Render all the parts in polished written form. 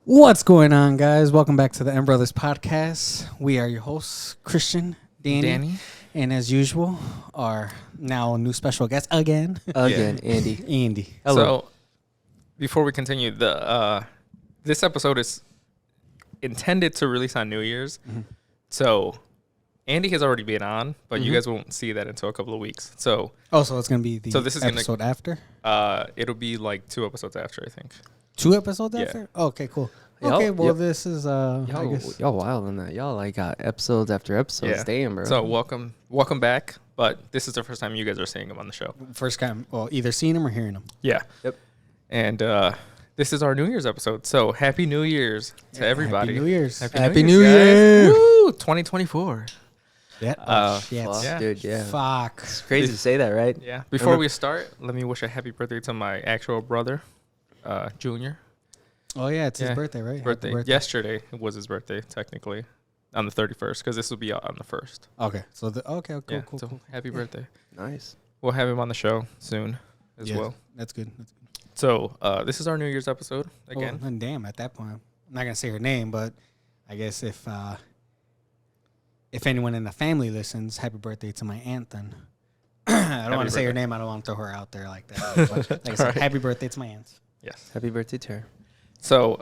What's going on, guys? Welcome back to the M Brothers podcast. We are your hosts, Christian, Danny, and as usual, our now new special guest again, Andy. Andy. Hello. So, before we continue, this episode is intended to release on New Year's. Mm-hmm. So, Andy has already been on, but you guys won't see that until a couple of weeks. So, so it's gonna be the this is episode after. it'll be like 2 episodes after, I think. 2 episodes Yeah. after. Okay, cool. Yep, Okay, well, yep. this is I guess. Y'all wild on that. Y'all like got episodes after episodes. Yeah. Damn, bro. So, welcome back. But this is the first time you guys are seeing him on the show. First time, well, either seeing him or hearing him. Yeah. Yep. And this is our New Year's episode. So, Happy New Year's to everybody. Happy New Year's. Happy New Year. guys. Woo! 2024. Yeah. Shit. Fuck, Yeah. dude. Yeah. Fuck. It's crazy to say that, right? Yeah. Before we start, let me wish a happy birthday to my actual brother, Junior. Oh yeah, it's his Yeah. birthday, right? Birthday. Happy Yesterday was his birthday, technically, on the 31st, because this will be out on the 1st. Okay. So cool, Yeah. cool, So cool. happy birthday. Nice. We'll have him on the show soon as Yeah, well. That's good. So this is our New Year's episode again. Oh, and damn, at that point, I'm not gonna say her name, but I guess if anyone in the family listens, happy birthday to my aunt. Then I don't want to say her birthday. name. I don't want to throw her out there like that. But like I said, Alright. happy birthday to my aunt. Yes. Happy birthday to her. So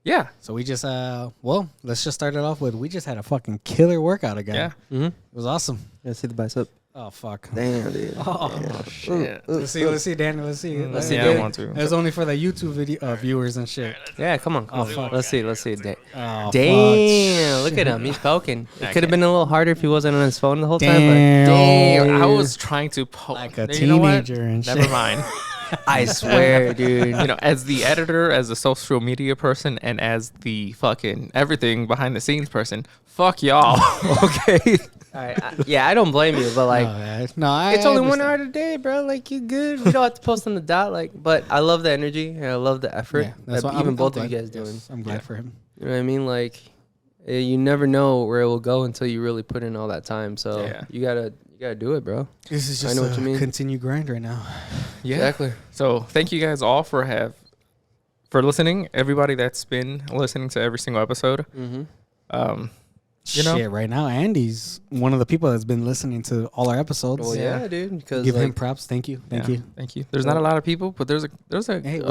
yeah. So we just let's just start it off with we just had a fucking killer workout again. Yeah. Mm-hmm. It was awesome. Yeah, see the bicep. Oh fuck. Damn, dude. Oh Shit. Let's see, Daniel. Let's see. Let's see, Yeah, I dude. want to. It was only for the YouTube video viewers and shit. Yeah, come on. Oh, fuck. Let's see. Oh, Damn, look at him. He's poking. It I could have been a little harder if he wasn't on his phone the whole time, Damn. Damn, I was trying to poke. Like a You know what? teenager and Never shit. mind. but I swear, dude. You know, as the editor, as a social media person, and as the fucking everything behind the scenes person, fuck y'all. Okay. All right, yeah, I don't blame you, but like, it's only 1 hour a day, bro. Like, you good. We don't have to post on the dot. Like, but I love the energy and I love the effort Yeah, that's that what even both I'm of you glad. guys doing. Yes, I'm glad for him. You know what I mean? Like, you never know where it will go until you really put in all that time. So Yeah. you gotta do it, bro. This is I just know what you mean. continue grind right now. Yeah. Exactly. So thank you guys all for listening. Everybody that's been listening to every single episode. Mm-hmm. You know? Shit, right now Andy's one of the people that's been listening to all our episodes. Well, yeah, dude. Because Give him like, props. Thank you. Thank Yeah, you. Thank you. There's not a lot of people, but there's a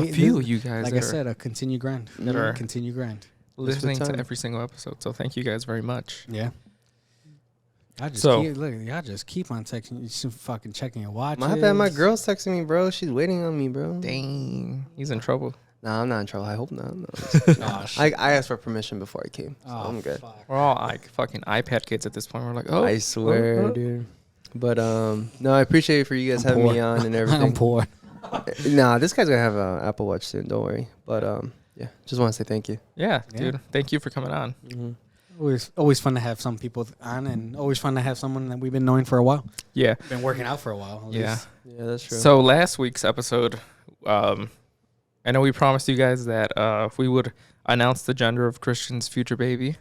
few of you guys Like that I are said, a continue grind. That are- Continue grind. listening to time. every single episode. So thank you guys very much. Yeah. So- Y'all just keep on texting. You should fucking checking your watch. my bad. My girl's texting me, bro. She's waiting on me, bro. Dang, he's in trouble. Nah, I'm not in trouble. I hope not. No. Oh, I asked for permission before I came, so oh, I'm good. fuck. We're all like fucking iPad kids at this point. We're like, oh, I swear, dude. But no, I appreciate it for you guys I'm having poor. me on and I'm everything. poor. Nah, this guy's gonna have an Apple Watch soon. Don't worry. But yeah, just want to say thank you. yeah, Yeah. dude. Thank you for coming on. Mm-hmm. Always fun to have some people on, and always fun to have someone that we've been knowing for a while. Yeah, Been working out for a while. at yeah. least. Yeah, that's true. So last week's episode, I know we promised you guys that we would announce the gender of Christian's future baby,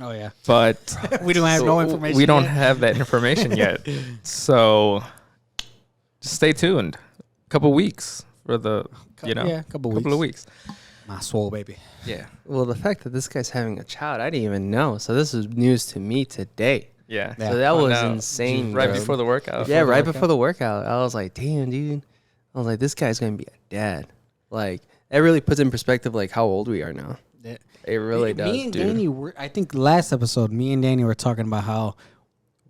Oh yeah. but We don't have no information. we don't yet. have that information yet. So just stay tuned. A couple weeks for the, you know, Yeah, a couple of weeks. My soul, baby. Yeah, well, the fact that this guy's having a child, I didn't even know. So this is news to me today. yeah. Yeah. So that Oh, was no. insane. Right bro. before the workout. Yeah, the right workout? before the workout. I was like, damn, dude. I was like, this guy's gonna be a dad. Like, that really puts in perspective like how old we are now. Yeah. It really does, Me and dude. Danny I think last episode, me and Danny were talking about how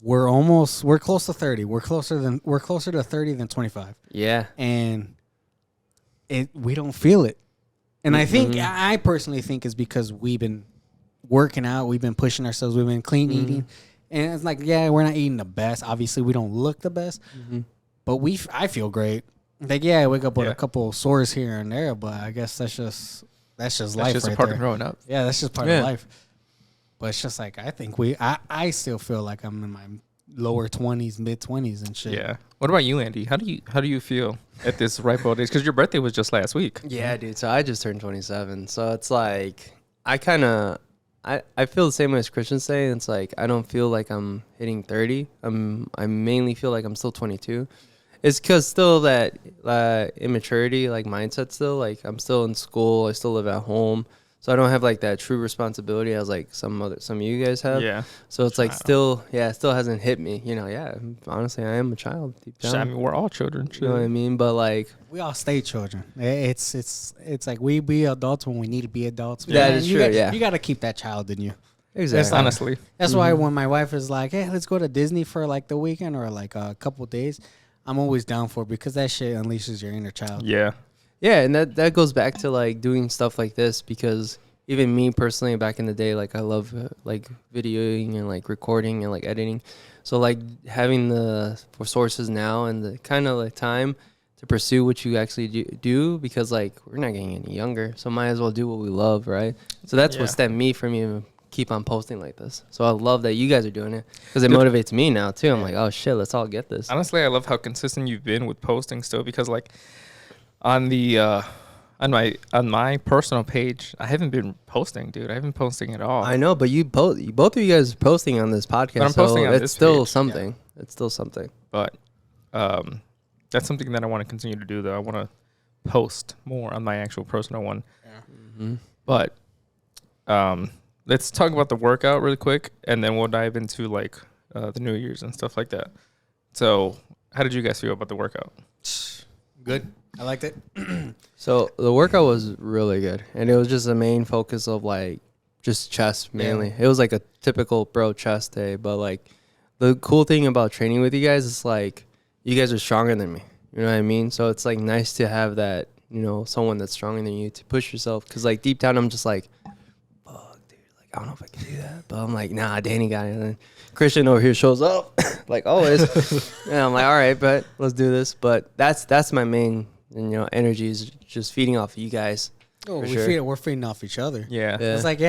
we're close to 30. We're closer to 30 than 25. Yeah. And we don't feel it. And I think I personally think it's because we've been working out, we've been pushing ourselves, we've been clean eating. And it's like, yeah, we're not eating the best. Obviously, we don't look the best. But I feel great. Like, yeah, I wake up with Yeah. a couple sores here and there, but I guess that's just That's life just right a part there. of growing up. Yeah, that's just part Yeah. of life. But it's just like I think I still feel like I'm in my lower 20s, mid 20s and shit. Yeah. What about you, Andy? How do you feel at this ripe old age? Because your birthday was just last week. Yeah, dude. So I just turned 27. So it's like I feel the same way as Christians say. It's like I don't feel like I'm hitting 30. I mainly feel like I'm still 22. It's because still that immaturity, like mindset still. Like I'm still in school. I still live at home. So I don't have like that true responsibility as like some of you guys have. Yeah. So it's like still hasn't hit me. You know, yeah. Honestly, I am a child deep down. I mean, we're all children. You know what I mean? But like we all stay children. It's like we be adults when we need to be adults. That is true. You got to keep that child in you. Exactly. Honestly. That's why when my wife is like, "Hey, let's go to Disney for like the weekend or like a couple days," I'm always down for it because that shit unleashes your inner child. Yeah. Yeah, and that goes back to like doing stuff like this because even me personally back in the day, like I love like videoing and like recording and like editing. So like having the resources now and the kind of like time to pursue what you actually do because like we're not getting any younger, so might as well do what we love, right? So that's what stemmed me from even keep on posting like this. So I love that you guys are doing it because it motivates me now too. I'm like, oh shit, let's all get this. Honestly, I love how consistent you've been with posting still because like on the on my personal page, I haven't been posting, dude. I haven't been posting at all. I know, but both of you guys are posting on this podcast. But I'm posting on this still page. Something. Yeah. It's still something. But that's something that I want to continue to do though. I want to post more on my actual personal one. Yeah. Mm-hmm. But let's talk about the workout really quick, and then we'll dive into like the New Year's and stuff like that. So, how did you guys feel about the workout? Good. I liked it. So the workout was really good, and it was just the main focus of like just chest mainly. Yeah. It was like a typical bro chest day, but like the cool thing about training with you guys is like you guys are stronger than me. You know what I mean? So it's like nice to have that, you know, someone that's stronger than you to push yourself. Because like deep down, I'm just like, fuck, dude. Like I don't know if I can do that, but I'm like, nah, Danny got it. And then Christian over here shows up, like always, and I'm like, all right, but let's do this. But that's my main. And, you know, energy is just feeding off of you guys. Oh, we're feeding off each other. Yeah. It's like,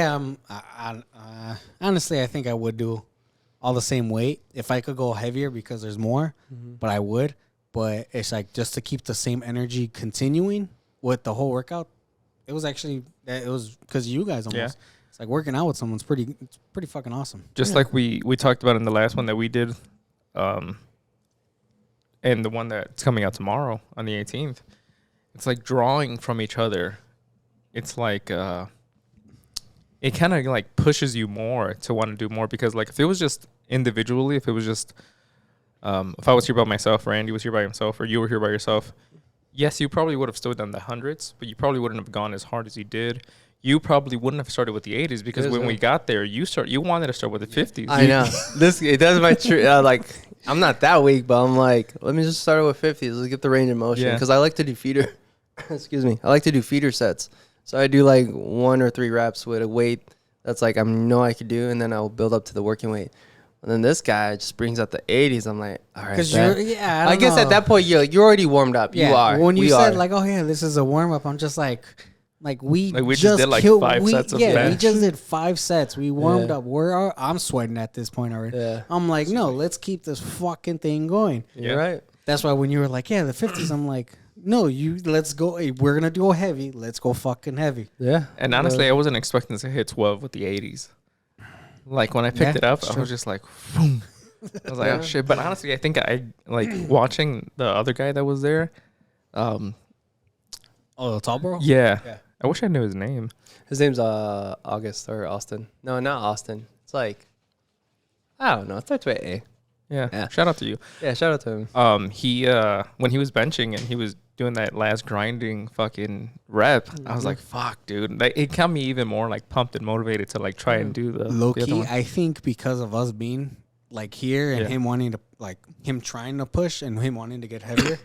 honestly, I think I would do all the same weight if I could go heavier because there's more, but I would. But it's like just to keep the same energy continuing with the whole workout. It was because of you guys almost. Yeah. It's like working out with someone's pretty fucking awesome. Just like we talked about in the last one that we did, and the one that's coming out tomorrow on the 18th. It's like drawing from each other. It's like it kind of like pushes you more to want to do more because like if it was just individually, if it was just if I was here by myself, Randy was here by himself, or you were here by yourself, yes, you probably would have still done the hundreds, but you probably wouldn't have gone as hard as you did. You probably wouldn't have started with the 80s because when we got there, you wanted to start with the 50s. I know. It does my like. I'm not that weak, but I'm like, let me just start with 50s. Let's get the range of motion because I like to do feeder. Excuse me. I like to do feeder sets. So I do like 1 or 3 reps with a weight that's like I know I could do, and then I'll build up to the working weight. And then this guy just brings out the 80s. I'm like, all right. I guess at that point you're already warmed up. Yeah, you are. When you said like, oh yeah, this is a warm up, I'm just like we just did like 5 sets of bench. We just did 5 sets. We warmed up. I'm sweating at this point already. Yeah. I'm like, no, let's keep this fucking thing going. You're right. That's why when you were like, yeah, the 50s, I'm like, no, let's go. Hey, we're gonna go heavy. Let's go fucking heavy. Yeah. And honestly, I wasn't expecting to hit 12 with the 80s. Like when I picked it up, I was just like, boom. I was like, oh shit. But honestly, I think I like watching the other guy that was there. Oh, the tall bro? Yeah. I wish I knew his name. His name's August or Austin. No, not Austin. It's like, I don't know. It starts with A. Yeah. Shout out to you. Yeah, shout out to him. He when he was benching and he was doing that last grinding fucking rep, I was like, fuck, dude. Like, it got me even more like pumped and motivated to like try and do the low key. I think because of us being like here and him wanting to like him trying to push and him wanting to get heavier,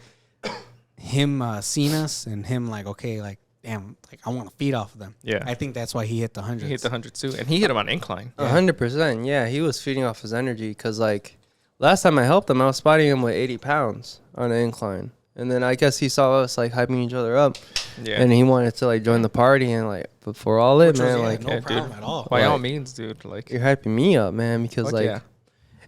him seeing us and him like, okay, like damn, like I want to feed off of them. Yeah. I think that's why he hit the 100s. He hit the 100s too. And he hit him on incline. 100%. Yeah, he was feeding off his energy because like last time I helped him, I was spotting him with 80 pounds on an incline. And then I guess he saw us like hyping each other up. Yeah. And he wanted to like join the party and like before all it, man, like no problem at all. By all means, dude. Like you're hyping me up, man, because like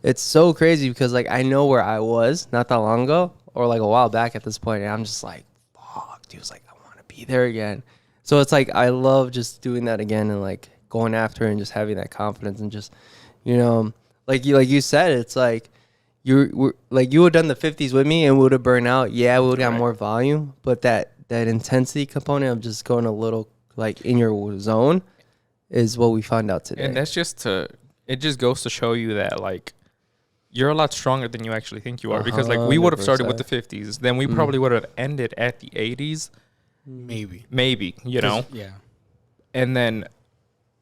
it's so crazy because like I know where I was not that long ago or like a while back at this point, and I'm just like, fuck, dude, it's like I want to be there again. So it's like I love just doing that again and like going after it and just having that confidence and just, you know, like you said, it's like you would have done the 50s with me and we would have burned out. Yeah, we would have got Right. more volume, but that intensity component of just going a little like in your zone is what we found out today. And that's it just goes to show you that like you're a lot stronger than you actually think you are, because like we would have started with the 50s, then we probably would have ended at the 80s, maybe, you know. Yeah. And then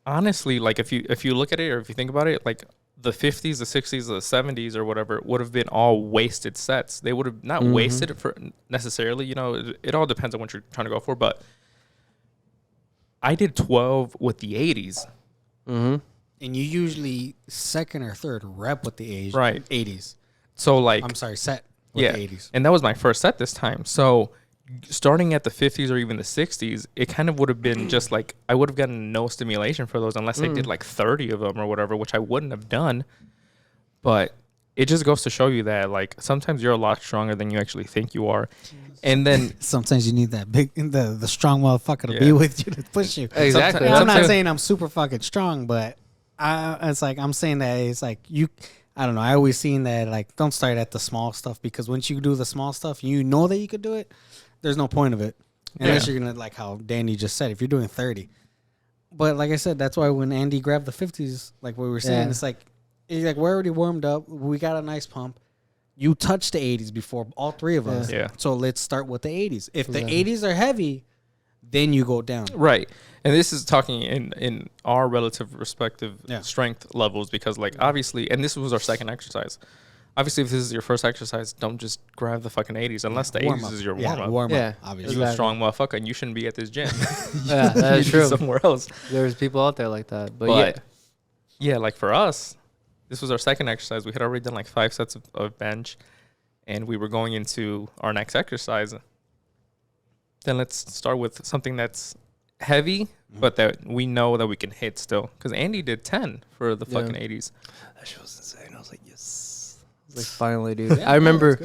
honestly, like if you look at it, or if you think about it, like the 50s, the 60s, the 70s or whatever would have been all wasted sets. They would have not wasted it for necessarily, you know, it all depends on what you're trying to go for, but I did 12 with the 80s. And you usually second or third rep with the age, Right. 80s. So like I'm sorry, set with yeah, the 80s. and that was my first set this time. So starting at the 50s or even the 60s, it kind of would have been just like I would have gotten no stimulation for those unless I did like 30 of them or whatever, which I wouldn't have done. But it just goes to show you that like sometimes you're a lot stronger than you actually think you are. And then Sometimes you need that big, the strong motherfucker to Yeah. be with you to push you. Exactly. I'm not Sometimes- saying I'm super fucking strong, but it's like I'm saying that it's like I don't know. I always seen that like don't start at the small stuff, because once you do the small stuff, you know that you could do it. There's no point of it unless Yeah. you're gonna, like how Danny just said, if you're doing 30. But like I said, that's why when Andy grabbed the 50s, like we were saying, Yeah. it's like we're already warmed up. We got a nice pump. You touched the 80s before, all three of us. Yeah. So let's start with the 80s. If Exactly. the 80s are heavy, then you go down. right. And this is talking in our relative respective Yeah. strength levels, because like obviously, and this was our second exercise. Obviously, if this is your first exercise, don't just grab the fucking 80s unless the Warm 80s up. is your Yeah, warm up. warm Yeah. up, obviously. You a Exactly. strong motherfucker, and you shouldn't be at this gym. Yeah, that You is should be true. somewhere else. There's people out there like that, but, But yeah, like for us, this was our second exercise. We had already done like 5 sets of bench, and we were going into our next exercise. Then let's start with something that's heavy, but that we know that we can hit still. Because Andy did 10 for the Yeah. fucking 80s. that shit was insane. I was like, yes. I was like, finally, dude. I remember,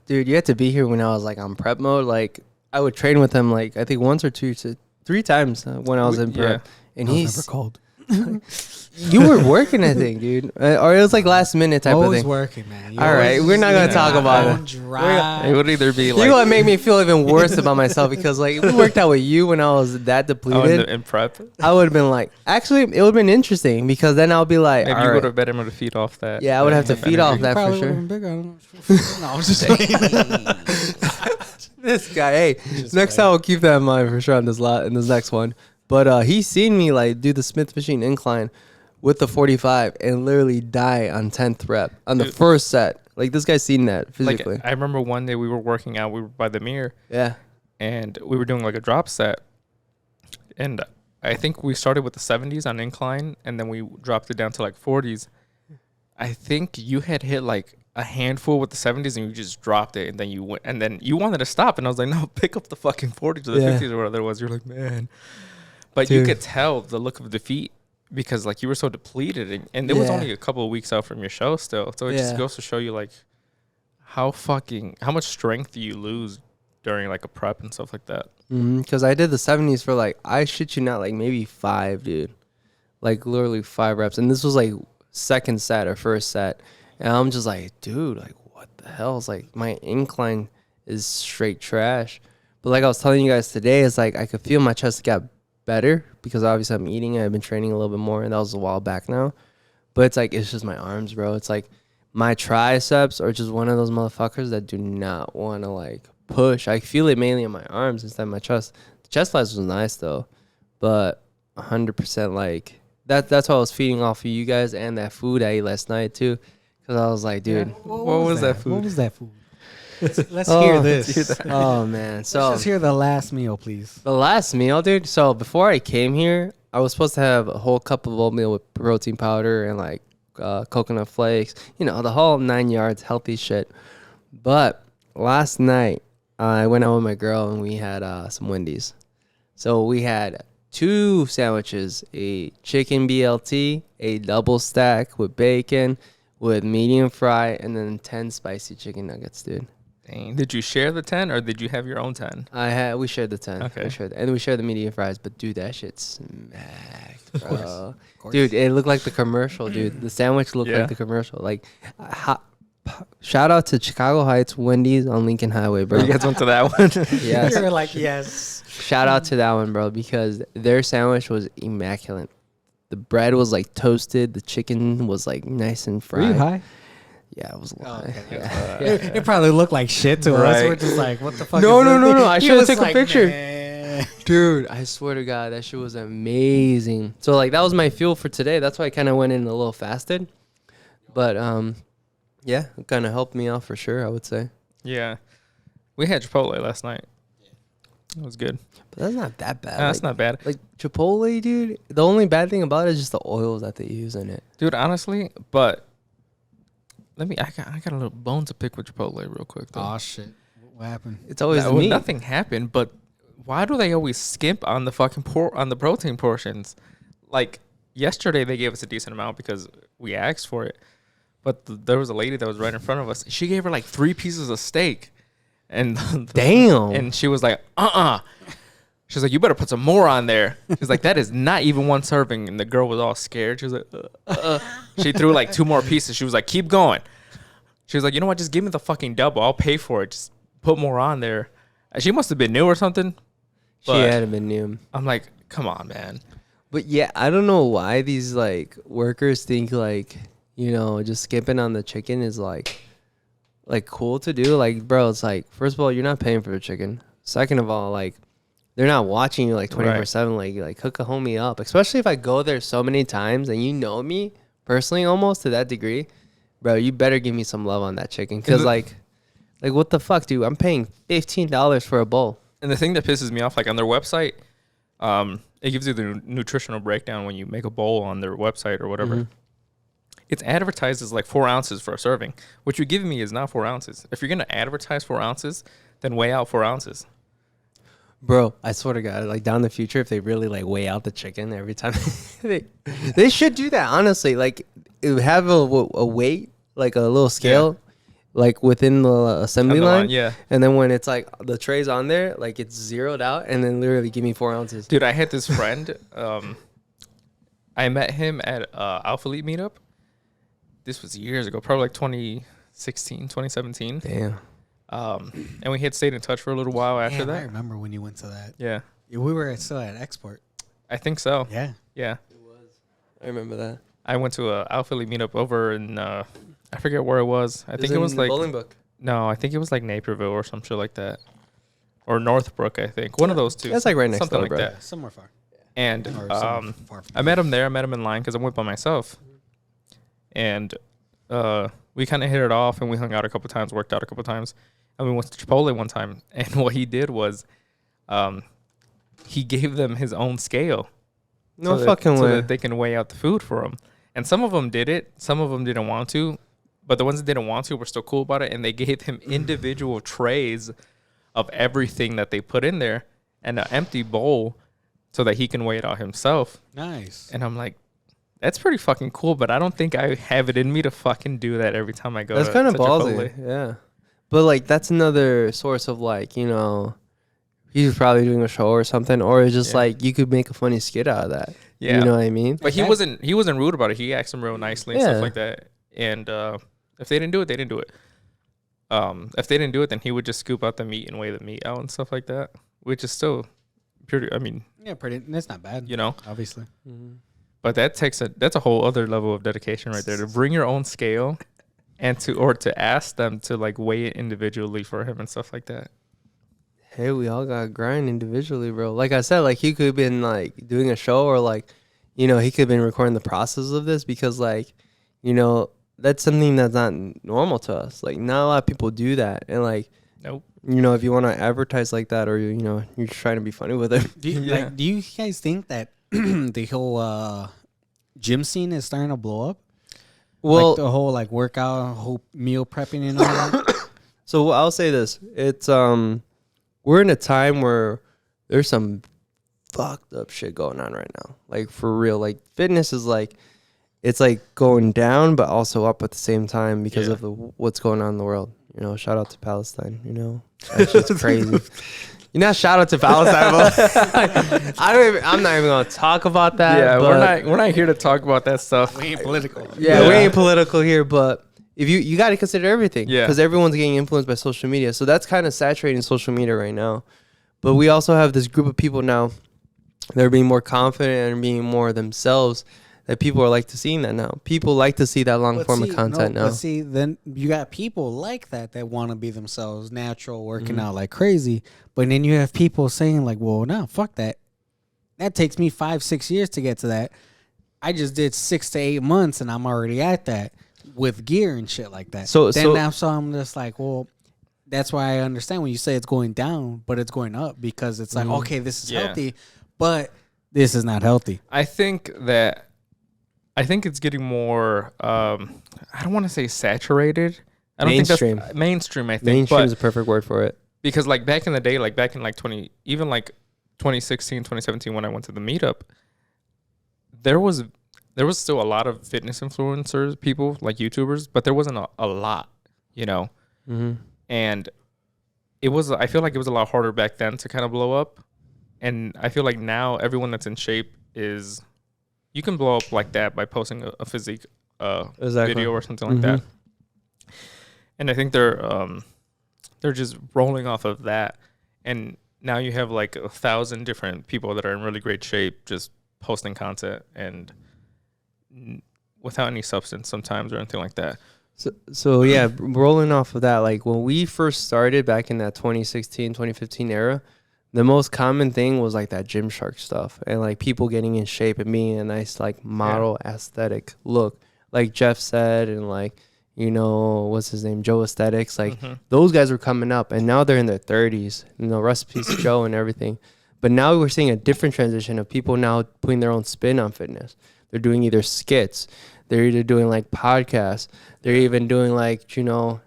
dude, you had to be here when I was like on prep mode. Like, I would train with him like I think once or two to 3 times when I was in prep, and he's cold. you were working, I think, dude, or it was like last minute type of Always thing. working, man. All right, we're not gonna talk about it. It would either be You like know what made me feel even worse about myself, because like if we worked out with you when I was that depleted, in prep. I would have been like, actually, it would have been interesting, because then I'll be like, Maybe all you right. would have been able to feed off that. Yeah, I would have to feed off that for Probably sure. would've been bigger. I don't know. No, I'm just saying. This guy, hey, next time I'll keep that in mind for sure on this in this next one. But he's seen me like do the Smith machine incline with the 45 and literally die on 10th rep on the Dude. first set. Like this guy's seen that physically. Like I remember one day we were working out. We were by the mirror, Yeah. and we were doing like a drop set, and I think we started with the 70s on incline, and then we dropped it down to like 40s. I think you had hit like a handful with the 70s, and you just dropped it, and then you went, and then you wanted to stop, and I was like, no, pick up the fucking 40s or the Yeah. 50s or whatever it was. You're like, man, but you Dude. could tell the look of defeat, because like you were so depleted, and it was Yeah. only a couple of weeks out from your show still, so it just Yeah. goes to show you like how much strength do you lose during like a prep and stuff like that. Because I did the 70s for like, I shit you not, like maybe 5, dude. Like literally 5 reps. And this was like second set or first set. And I'm just like, dude, like what the hell? It's like my incline is straight trash. But like I was telling you guys today, it's like I could feel my chest got better because obviously I'm eating. I've been training a little bit more, and that was a while back now. But it's like, it's just my arms, bro. It's like my triceps are just one of those motherfuckers that do not want to like push. I feel it mainly in my arms instead of my chest. The chest flies was nice though, but 100% like that's why I was feeding off of you guys and that food I ate last night too, because I was like, dude, What was that food? What was that food? Let's oh, hear this. oh man, so Let's just hear the last meal, please. the last meal, dude. So before I came here, I was supposed to have a whole cup of oatmeal with protein powder and like coconut flakes, you know, the whole 9 yards, healthy shit. But last night I went out with my girl and we had some Wendy's. So we had 2 sandwiches, a chicken BLT, a double stack with bacon, with medium fry, and then 10 spicy chicken nuggets, dude. Dang. Did you share the 10 or did you have your own 10? We shared the 10. Okay. We shared the medium fries, but dude, that shit smacked, bro. Of course. Dude, it looked like the commercial, dude. The sandwich looked Yeah. like the commercial. Like, how, Shout out to Chicago Heights Wendy's on Lincoln Highway, bro. You guys went to that one? Yes. You were like, yes. Shout out to that one, bro, because their sandwich was immaculate. The bread was like toasted. The chicken was like nice and Were you fried. high? Yeah, it was a Oh, lot. okay. Yeah. It probably looked like shit to us. Right. We're just like, what the fuck? No, is no, this? no, no. I He should've was took a like, picture. "Nah." Dude, I swear to God, that shit was amazing. So like that was my fuel for today. That's why I kind of went in a little fasted. But yeah, it kind of helped me out for sure, I would say. Yeah. We had Chipotle last night. It was good. But that's not that bad. That's like, not bad. Like Chipotle, dude. The only bad thing about it is just the oils that they use in it. Dude, honestly, but I got a little bone to pick with Chipotle real quick though. Oh shit! What happened? It's always No, the meat. nothing happened, but why do they always skimp on the fucking on the protein portions? Like yesterday, they gave us a decent amount because we asked for it, but there was a lady that was right in front of us. She gave her like 3 pieces of steak, and Damn. and she was like, She's like, you better put some more on there. She's like, that is not even 1 serving. And the girl was all scared. She was like, She threw like 2 more pieces. She was like, keep going. She was like, you know what? Just give me the fucking double. I'll pay for it. Just put more on there. And she must have been new or something. She But had been new. I'm like, come on, man. But yeah, I don't know why these like workers think like, you know, just skipping on the chicken is like cool to do. Like, bro, it's like, first of all, you're not paying for the chicken. Second of all, like, they're not watching you like 24/7. Like hook a homie up. Especially if I go there so many times and you know me personally almost to that degree, bro, you better give me some love on that chicken. Cause like what the fuck, dude? I'm paying $15 for a bowl. And the thing that pisses me off, like on their website, it gives you the nutritional breakdown when you make a bowl on their website or whatever. Mhm. It's advertised as like 4 ounces for a serving. What you're giving me is not 4 ounces. If you're going to advertise 4 ounces, then weigh out 4 ounces. Bro, I swear to God, like down the future, if they really like weigh out the chicken every time, they should do that. Honestly, like it would have a weight, like a little scale, like within the assembly On the line. line, yeah. And then when it's like the tray's on there, like it's zeroed out, and then literally give me 4 ounces. Dude, I had this friend. I met him at Alpha Elite meetup. This was years ago, probably like 2016, 2017. Damn. And we had stayed in touch for a little while after Damn, I that. remember when you went to that. Yeah, We were still at Export. I think so. Yeah. Yeah. I remember that. I went to a Alpha Elite meetup over in, I forget where it was. I think it was like, Bolingbrook. no, I think it was like Naperville or some shit like that. Or Northbrook, I think. One of those two. That's like right next Something door, like bro. that. Somewhere far. And Or somewhere far from I met him there. I met him in line because I went by myself. And we kind of hit it off, and we hung out a couple times, worked out a couple times. And we went to Chipotle one time. And what he did was he gave them his own scale. No so fucking that, way. So that they can weigh out the food for him. And some of them did it. Some of them didn't want to. But the ones that didn't want to were still cool about it. And they gave him individual trays of everything that they put in there and an empty bowl so that he can weigh it out himself. Nice. And I'm like, that's pretty fucking cool, but I don't think I have it in me to fucking do that every time I go. That's kind of ballsy. Chipotle. Yeah. But like that's another source of like, you know, he's probably doing a show or something, or it's just Yeah. like you could make a funny skit out of that. Yeah. You know what I mean? But he wasn't rude about it. He asked them real nicely and Yeah. stuff like that. And if they didn't do it, they didn't do it. If they didn't do it, then he would just scoop out the meat and weigh the meat out and stuff like that, which is still pretty. I mean, Yeah, pretty. That's not bad. you know, Obviously. but that's a whole other level of dedication right there to bring your own scale and to ask them to like weigh it individually for him and stuff like that. Hey, we all got grind individually, bro. Like I said, like he could have been like doing a show, or like, you know, he could have been recording the process of this, because like, you know, that's something that's not normal to us. Like not a lot of people do that. And like, Nope. you know, if you want to advertise like that, or you know, you're just trying to be funny with it. Do you, Yeah. do you guys think that the whole gym scene is starting to blow up? Well, Like the whole like workout, whole meal prepping and all that? so I'll say this. It's we're in a time where there's some fucked up shit going on right now. Like for real. Like fitness is like, it's like going down but also up at the same time because Yeah. of what's going on in the world. You know, shout out to Palestine, you know. That's just crazy. You know, shout out to Palestine, but I'm not even gonna talk about that. Yeah, but we're not here to talk about that stuff. We ain't political. Yeah, we Yeah. ain't political here, but if you got to consider everything. Yeah. Because everyone's getting influenced by social media. So that's kind of saturating social media right now. But we also have this group of people now that are being more confident and being more themselves, that people are like to seeing that now. People like to see that long form of content now. But see, then you got people like that want to be themselves, natural, working out like crazy. But then you have people saying like, well, no, fuck that. That takes me 5-6 years to get to that. I just did 6 to 8 months and I'm already at that with gear and shit like that. So I'm just like, well, that's why I understand when you say it's going down, but it's going up, because it's like, okay, this is healthy, but this is not healthy. I think it's getting more, I don't want to say saturated. I don't Mainstream. think that's mainstream, I think. Mainstream is a perfect word for it. Because like back in the day, like back in like 2016, 2017, when I went to the meetup, there was still a lot of fitness influencers, people like YouTubers, but there wasn't a lot, you know? And I feel like it was a lot harder back then to kind of blow up. And I feel like now everyone that's in shape you can blow up like that by posting a physique video or something like that. And I think they're just rolling off of that. And now you have like 1,000 different people that are in really great shape just posting content and without any substance sometimes or anything like that. So yeah, rolling off of that, like when we first started back in that 2016, 2015 era, the most common thing was like that Gymshark stuff and like people getting in shape and being a nice like model aesthetic look, like Jeff said, and like, you know, what's his name, Joe Aesthetics, like those guys were coming up and now they're in their 30s, you know, recipes Joe and everything. But now we're seeing a different transition of people now putting their own spin on fitness. They're doing either skits, they're either doing like podcasts, they're even doing like, you know,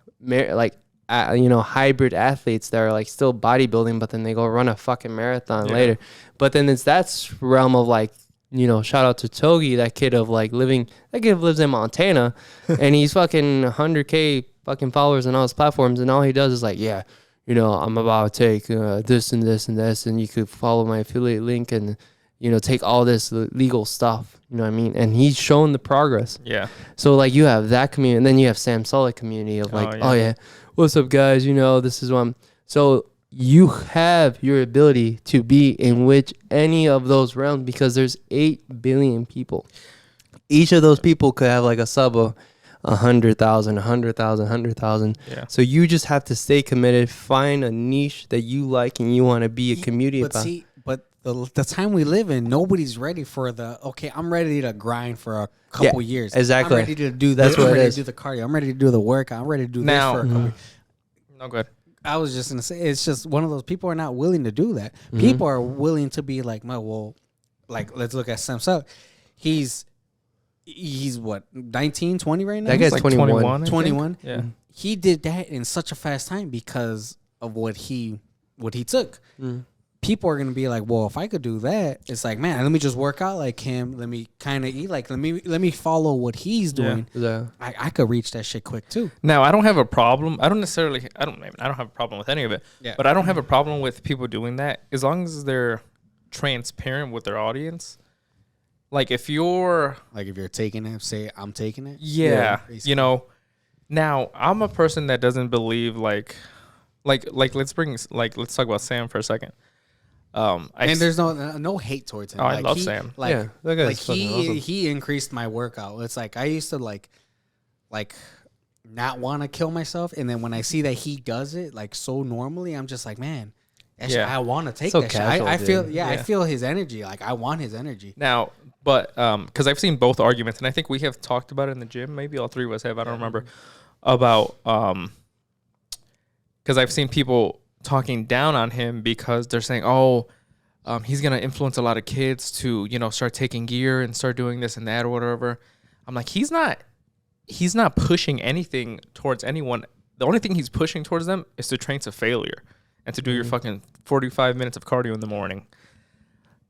hybrid athletes that are like still bodybuilding, but then they go run a fucking marathon later. But then it's that realm of like, you know, shout out to Togi, that kid lives in Montana and he's fucking 100K fucking followers on all his platforms. And all he does is like, yeah, you know, I'm about to take this and this and this, and you could follow my affiliate link and, you know, take all this legal stuff. You know what I mean? And he's showing the progress. Yeah. So like you have that community, and then you have Sam Sulek community of like, oh yeah, what's up guys? You know, this is one. So you have your ability to be in which any of those realms, because there's 8 billion people. Each of those people could have like a sub of 100,000, 100,000. Yeah. So you just have to stay committed, find a niche that you like and you want to be a community about. But the time we live in, nobody's ready for I'm ready to grind for a couple years. Exactly. I'm ready to do that. I'm ready to do the cardio. I'm ready to do the workout. I'm ready to do this for a couple years. No, good. I was just going to say, it's just one of those, people are not willing to do that. People are willing to be like, well, like, let's look at Sam Sulek. He's what, 19, 20 right now? That guy's like 21. 21. Yeah. He did that in such a fast time because of what he took. People are going to be like, well, if I could do that, it's like, man, let me just work out like him. Let me kind of eat like, let me follow what he's doing. Yeah. I could reach that shit quick too. Now, I don't have a problem. I don't have a problem with any of it. Yeah. But I don't have a problem with people doing that as long as they're transparent with their audience. Like if you're taking it, say I'm taking it. Yeah. You know, now I'm a person that doesn't believe like let's talk about Sam for a second. And there's no hate towards him. Oh, I love Sam. That guy's awesome. He increased my workout. It's like I used to like not want to kill myself, and then when I see that he does it like so normally, I'm just like, man, I want to take that casual, shit. I feel his energy. Like I want his energy. Now, but because I've seen both arguments, and I think we have talked about it in the gym. Maybe all three of us have. I don't remember about because I've seen people talking down on him because they're saying, he's going to influence a lot of kids to, you know, start taking gear and start doing this and that or whatever. I'm like, he's not pushing anything towards anyone. The only thing he's pushing towards them is to train to failure and to do your fucking 45 minutes of cardio in the morning.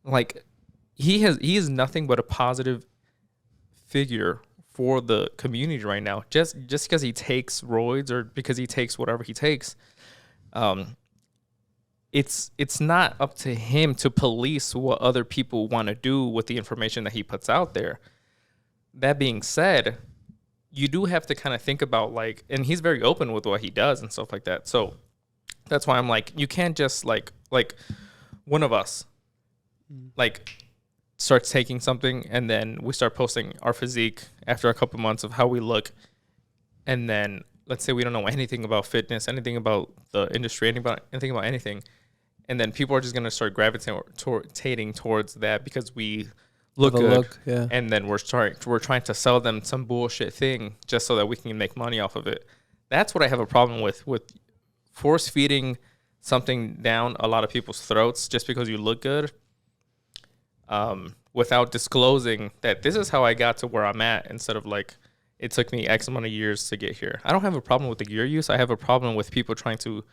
Like he is nothing but a positive figure for the community right now. Just because he takes roids or because he takes whatever he takes, it's not up to him to police what other people want to do with the information that he puts out there. That being said, you do have to kind of think about like, and he's very open with what he does and stuff like that. So that's why I'm like, you can't just like one of us like starts taking something and then we start posting our physique after a couple months of how we look. And then let's say we don't know anything about fitness, anything about the industry, anything about anything. And then people are just going to start gravitating towards that because we look good. Yeah. And then we're trying to sell them some bullshit thing just so that we can make money off of it. That's what I have a problem with force feeding something down a lot of people's throats just because you look good, without disclosing that this is how I got to where I'm at, instead of like, it took me X amount of years to get here. I don't have a problem with the gear use. I have a problem with people trying to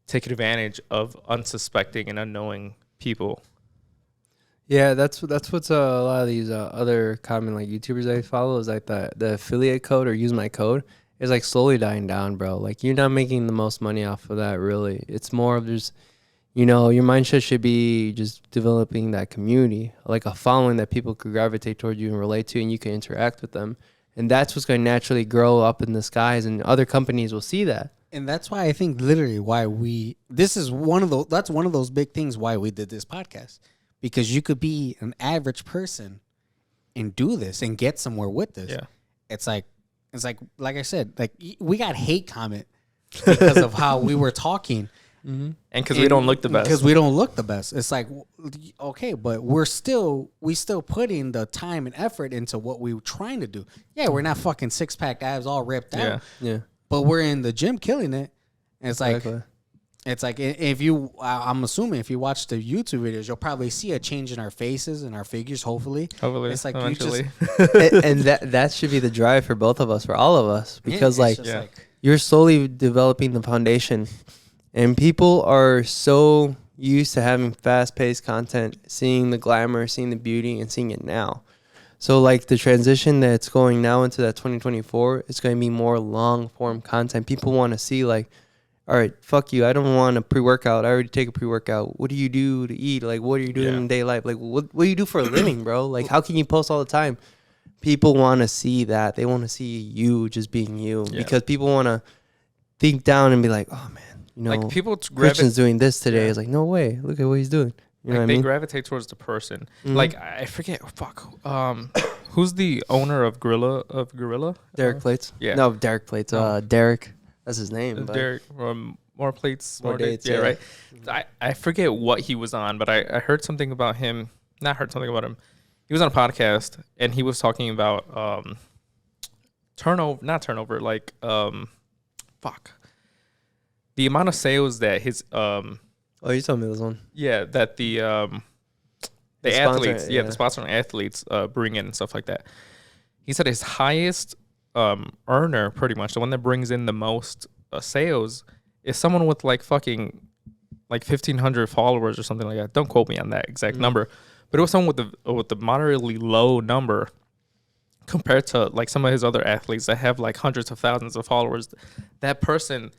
take advantage of unsuspecting and unknowing people. Yeah, that's what's a lot of these other common like YouTubers I follow is like the affiliate code or use my code is like slowly dying down, bro. Like you're not making the most money off of that, really. It's more of just, you know, your mindset should be just developing that community, like a following that people could gravitate toward you and relate to, and you can interact with them. And that's what's going to naturally grow up in the skies, and other companies will see that. And that's why I think literally why that's one of those big things why we did this podcast. Because you could be an average person and do this and get somewhere with this. Yeah. It's like I said, like we got hate comment because of how we were talking. Mm-hmm. And because we don't look the best. Because we don't look the best. It's like, okay, but we still putting the time and effort into what we were trying to do. Yeah, we're not fucking 6-pack abs all ripped out. Yeah. But we're in the gym killing it. And it's like, Exactly. it's like if you, I'm assuming if you watch the YouTube videos, you'll probably see a change in our faces and our figures. Hopefully, it's like eventually. and that should be the drive for both of us, for all of us, because yeah, you're slowly developing the foundation, and people are so used to having fast-paced content, seeing the glamour, seeing the beauty, and seeing it now. So like the transition that's going now into that 2024, it's going to be more long-form content. People want to see like, all right, fuck you. I don't want a pre-workout. I already take a pre-workout. What do you do to eat? Like, what are you doing in day life? Like, what do you do for a living, bro? Like, how can you post all the time? People want to see that. They want to see you just being you, because people want to think down and be like, oh, man, you know, like people Christian's doing this today. It's like, no way. Look at what he's doing. You know what I mean? They gravitate towards the person. Mm-hmm. Like, I forget. Who's the owner of Gorilla? Derek Plates. Yeah. No, Derek Plates. Derek. That's his name. Derek, more plates, more dates. Yeah, right. I forget what he was on, but I heard something about him. Not heard something about him. He was on a podcast and he was talking about turnover. Like the amount of sales that his Oh, you told me this one. Yeah, that the athletes, the sponsoring athletes bring in and stuff like that. He said his highest earner, pretty much the one that brings in the most sales, is someone with like fucking like 1,500 followers or something like that. Don't quote me on that exact number, but it was someone with the moderately low number compared to like some of his other athletes that have like hundreds of thousands of followers. That person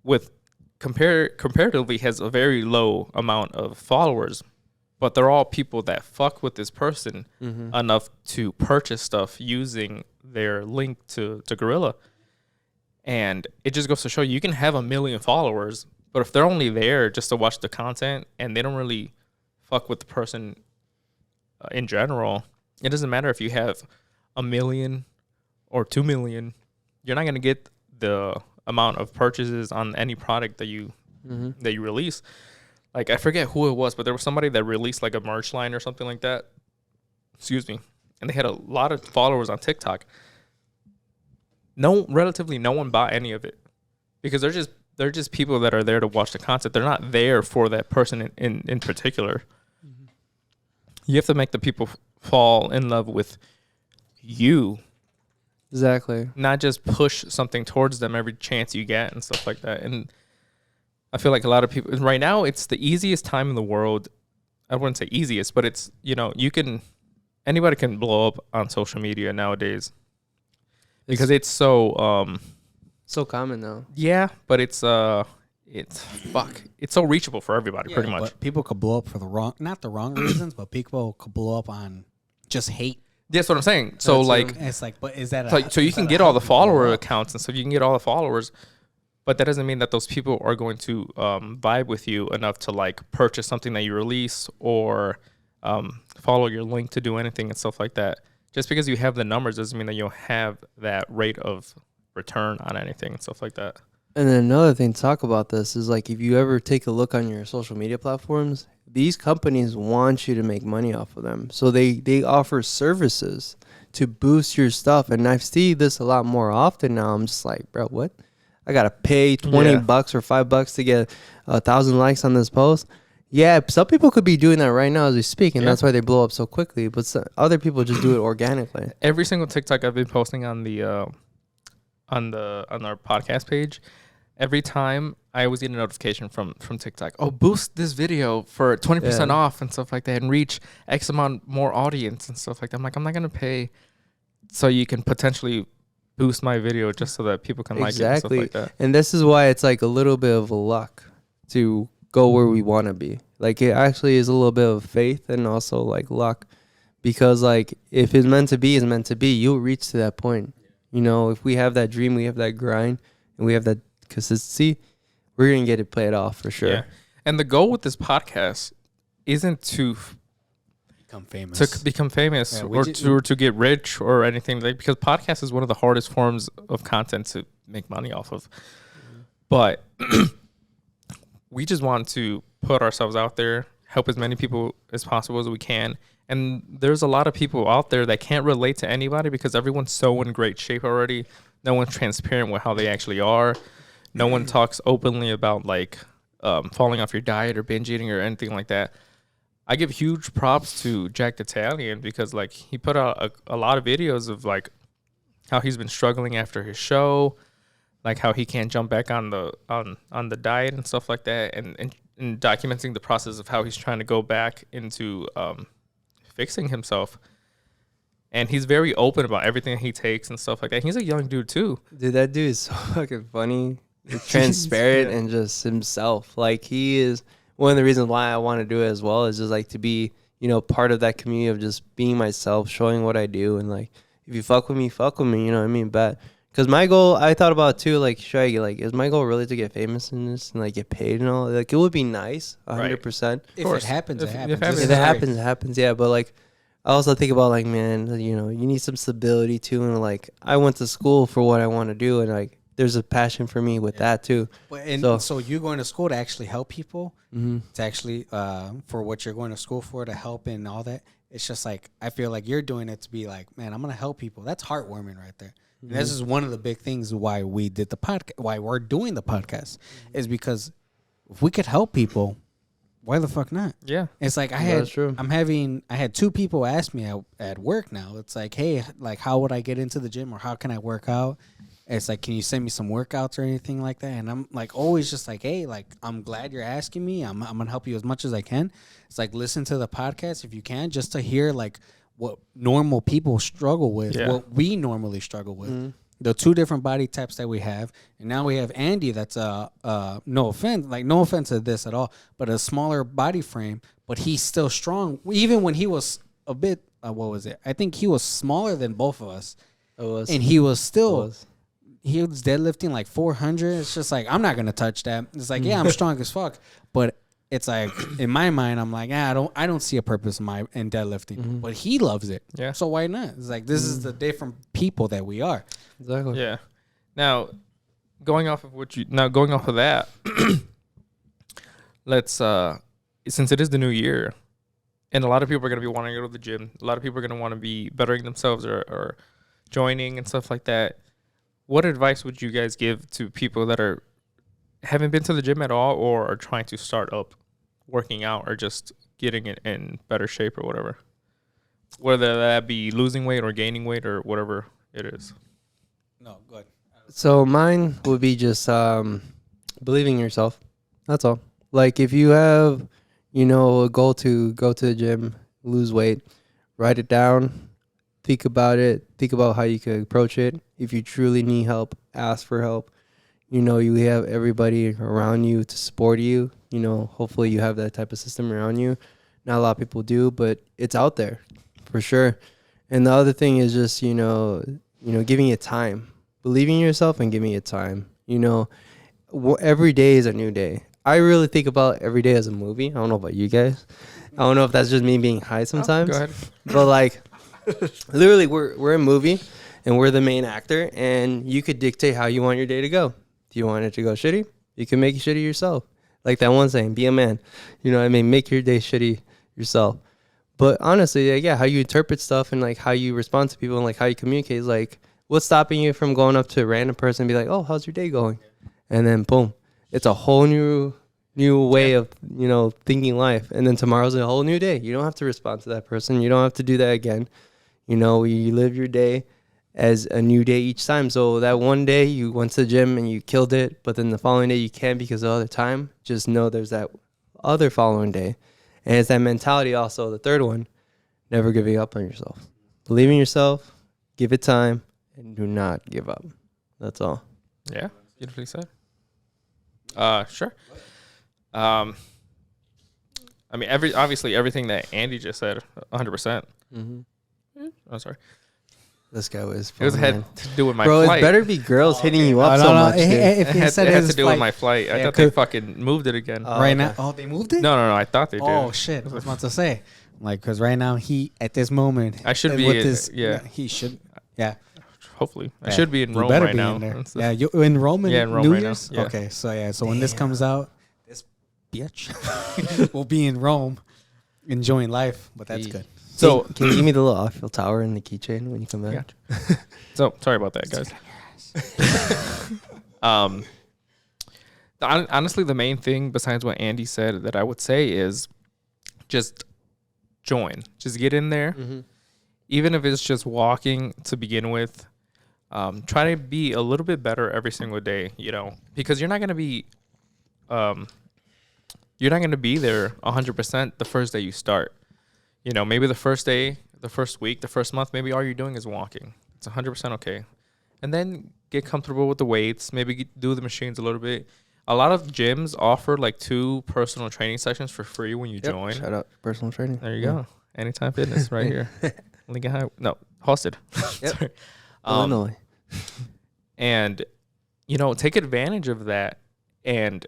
with comparatively has a very low amount of followers, but they're all people that fuck with this person enough to purchase stuff using their link to Gorilla. And it just goes to show you can have 1 million followers, but if they're only there just to watch the content and they don't really fuck with the person in general, it doesn't matter if you have 1 million or 2 million. You're not going to get the amount of purchases on any product that you release. Like, I forget who it was, but there was somebody that released like a merch line or something like that. Excuse me. And they had a lot of followers on TikTok. Relatively no one bought any of it because they're just people that are there to watch the content. They're not there for that person in particular. Mm-hmm. You have to make the people fall in love with you. Exactly. Not just push something towards them every chance you get and stuff like that. And I feel like a lot of people right now, it's the easiest time in the world. I wouldn't say easiest, but it's, you know, anybody can blow up on social media nowadays because it's so common now. Yeah, but it's so reachable for everybody pretty much. But people could blow up for not the wrong reasons, but people could blow up on just hate. That's what I'm saying. So That's like, It's like, but is that so you is can that get how all the people grow follower up? accounts and stuff. You can get all the followers, but that doesn't mean that those people are going to vibe with you enough to like purchase something that you release or follow your link to do anything and stuff like that. Just because you have the numbers doesn't mean that you'll have that rate of return on anything and stuff like that. And then another thing to talk about this is like if you ever take a look on your social media platforms, these companies want you to make money off of them. So they offer services to boost your stuff. And I see this a lot more often now. I'm just like, bro, what? I gotta pay $20 or $5 to get 1,000 likes on this post. Yeah, some people could be doing that right now as we speak, and that's why they blow up so quickly. But other people just do it organically. Every single TikTok I've been posting on the on our podcast page, every time I always get a notification from TikTok. Oh, boost this video for 20% off and stuff like that, and reach X amount more audience and stuff like that. I'm like, I'm not gonna pay so you can potentially boost my video just so that people can like it and stuff like that. And this is why it's like a little bit of luck to go where we want to be. Like it actually is a little bit of faith and also like luck, because like if it's meant to be, it's meant to be. You'll reach to that point. You know, if we have that dream, we have that grind, and we have that consistency, we're gonna get it played off for sure. Yeah. And the goal with this podcast isn't to become famous Yeah, or to get rich or anything, like, because podcast is one of the hardest forms of content to make money off of. But we just want to put ourselves out there, help as many people as possible as we can. And there's a lot of people out there that can't relate to anybody because everyone's so in great shape already. No one's transparent with how they actually are. No one talks openly about like falling off your diet or binge eating or anything like that. I give huge props to Jack Italian because like he put out a lot of videos of like how he's been struggling after his show, like how he can't jump back on the diet and stuff like that, and documenting the process of how he's trying to go back into fixing himself. And he's very open about everything he takes and stuff like that. He's a young dude too. Dude, that dude is so fucking funny, transparent, and just himself. Like he is one of the reasons why I want to do it as well, is just like to be, you know, part of that community of just being myself, showing what I do, and like if you fuck with me, you know what I mean? But because my goal, I thought about too, like, should I get, like, is my goal really to get famous in this and like get paid and all? Like, it would be nice, 100%. If it happens, it happens. If it happens, it happens. Yeah, but like, I also think about like, man, you know, you need some stability too, and like, I went to school for what I want to do, and like, there's a passion for me with that too. And so you're going to school to actually help people, Mm-hmm. to actually for what you're going to school for, to help and all that. It's just like, I feel like you're doing it to be like, man, I'm gonna help people. That's heartwarming right there. And this is one of the big things why we did the podcast, why we're doing the podcast, is because if we could help people, why the fuck not? Yeah. It's like I had two people ask me at work now. It's like, hey, like, how would I get into the gym, or how can I work out? It's like, can you send me some workouts or anything like that? And I'm like, always just like, hey, like, I'm glad you're asking me. I'm gonna help you as much as I can. It's like, listen to the podcast if you can, just to hear like what normal people struggle with, what we normally struggle with. The two different body types that we have. And now we have Andy that's no offense to this at all, but a smaller body frame, but he's still strong. Even when he was a bit what was it? I think he was smaller than both of us. It was. And he was still he was deadlifting like 400. It's just like, I'm not gonna touch that. It's like, yeah, I'm strong as fuck, but it's like, in my mind, I'm like, I don't see a purpose in deadlifting, but he loves it. Yeah. So why not? It's like, this is the different people that we are. Exactly. Yeah. Now, going off of that, let's since it is the new year, and a lot of people are gonna be wanting to go to the gym. A lot of people are gonna want to be bettering themselves or joining and stuff like that. What advice would you guys give to people that haven't been to the gym at all, or are trying to start up working out, or just getting it in better shape or whatever? Whether that be losing weight or gaining weight or whatever it is. No, go ahead. So mine would be just believing in yourself. That's all. Like if you have, you know, a goal to go to the gym, lose weight, write it down, think about it, think about how you could approach it. If you truly need help, ask for help. You know, you have everybody around you to support you. You know, hopefully you have that type of system around you. Not a lot of people do, but it's out there for sure. And the other thing is just, giving it time, believing in yourself and giving it time. Every day is a new day. I really think about every day as a movie. I don't know about you guys. I don't know if that's just me being high sometimes. Go ahead. But like, literally, we're a movie, and we're the main actor, and you could dictate how you want your day to go. Do you want it to go shitty? You can make it shitty yourself. Like that one saying, be a man. You know what I mean? Make your day shitty yourself. But honestly, like, yeah, how you interpret stuff and like how you respond to people and like how you communicate is like, what's stopping you from going up to a random person and be like, oh, how's your day going? And then boom, it's a whole new way of, thinking life. And then tomorrow's a whole new day. You don't have to respond to that person. You don't have to do that again. You live your day as a new day each time. So that one day you went to the gym and you killed it, but then the following day you can't because of other time. Just know there's that other following day. And it's that mentality also, the third one, never giving up on yourself. Believe in yourself, give it time, and do not give up. That's all. Yeah, beautifully said. Sure. I mean, obviously everything that Andy just said, 100%. Mm-hmm. Oh, sorry. This guy was. It was had to do with my Bro, flight. it better be girls hitting you up so much. Dude. If It he had, said it had his to do with flight- my flight. I Yeah, thought they could- fucking moved it again. right okay. now. Oh, they moved it. No, I thought they did. Oh shit! I was about to say, like, because right now he at this moment, I should be with in- this. yeah. he should. Yeah, Hopefully, I Yeah, should be in you Rome better right be now. in there. That's the- Yeah, you in Rome. Yeah, in Rome New right now. Year's? Yeah. Okay, so yeah, so when this comes out, this bitch will be in Rome, enjoying life. But that's Yeah. good. So can you give me the little Eiffel Tower and the keychain when you come back? So sorry about that, guys. Honestly, the main thing besides what Andy said that I would say is just join. Just get in there. Mm-hmm. Even if it's just walking to begin with. Try to be a little bit better every single day, because you're not going to be there 100% the first day you start. Maybe the first day, the first week, the first month, maybe all you're doing is walking. It's 100% okay. And then get comfortable with the weights, maybe do the machines a little bit. A lot of gyms offer like 2 personal training sessions for free when you join. Shout out personal training. There you go. Anytime Fitness right here. Lincoln High. No, hosted. Yep. Sorry. Illinois. And, take advantage of that and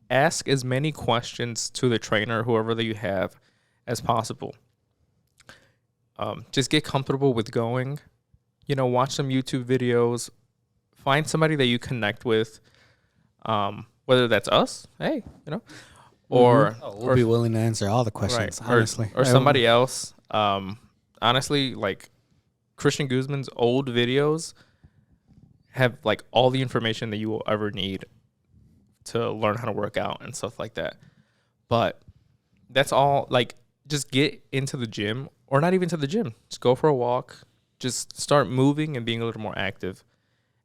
ask as many questions to the trainer, whoever that you have, as possible. Just get comfortable with going, watch some YouTube videos, find somebody that you connect with, whether that's us, hey, or, We'll be willing to answer all the questions. right, Honestly, or somebody else. Honestly, like Christian Guzman's old videos have like all the information that you will ever need to learn how to work out and stuff like that. But that's all. Like, just get into the gym, or not even to the gym. Just go for a walk. Just start moving and being a little more active.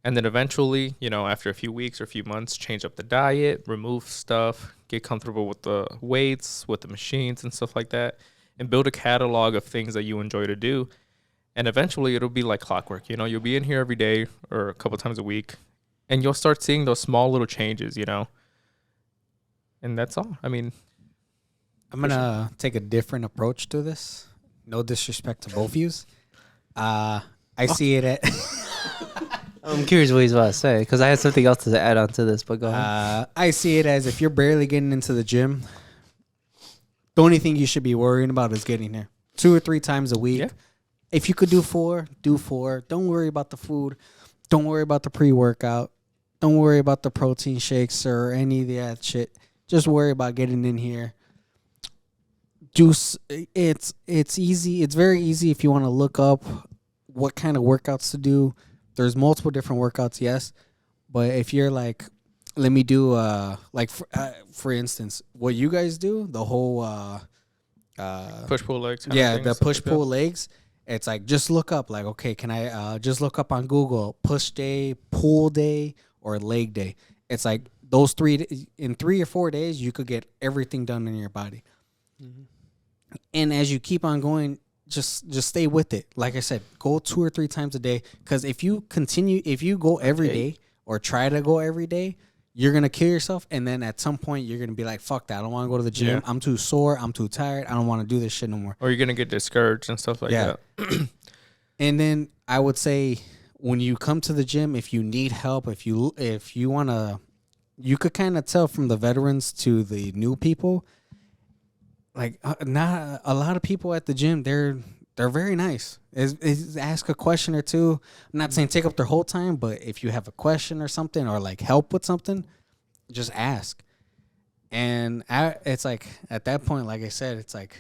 And then eventually, after a few weeks or a few months, change up the diet, remove stuff, get comfortable with the weights, with the machines and stuff like that, and build a catalog of things that you enjoy to do. And eventually it'll be like clockwork. You'll be in here every day or a couple times a week, and you'll start seeing those small little changes, And that's all. I mean, I'm gonna take a different approach to this. No disrespect to both of yous. I see it at. I'm curious what he's about to say because I had something else to add on to this, but go ahead. I see it as if you're barely getting into the gym, the only thing you should be worrying about is getting there 2 or 3 times a week. Yeah. If you could do 4, do 4. Don't worry about the food. Don't worry about the pre-workout. Don't worry about the protein shakes or any of that shit. Just worry about getting in here. It's easy. It's very easy if you want to look up what kind of workouts to do. There's multiple different workouts, yes. But if you're like, let me do for instance, what you guys do, the whole push pull legs. kind of yeah, thing, the stuff push like that. pull legs. It's like just look up like, okay, can I just look up on Google push day, pull day, or leg day? It's like those 3 in 3 or 4 days you could get everything done in your body. Mm-hmm. And as you keep on going, just stay with it. Like I said, go 2 or 3 times a day. Because if you go every day or try to go every day, you're going to kill yourself. And then at some point, you're going to be like, fuck that. I don't want to go to the gym. Yeah. I'm too sore. I'm too tired. I don't want to do this shit no more. Or you're gonna get discouraged and stuff like Yeah. that. And then I would say when you come to the gym, if you need help, if you want to, you could kind of tell from the veterans to the new people. Like not a lot of people at the gym, they're very nice. Is ask a question or two. I'm not saying take up their whole time, but if you have a question or something or like help with something, just ask. And it's like at that point, like I said, it's like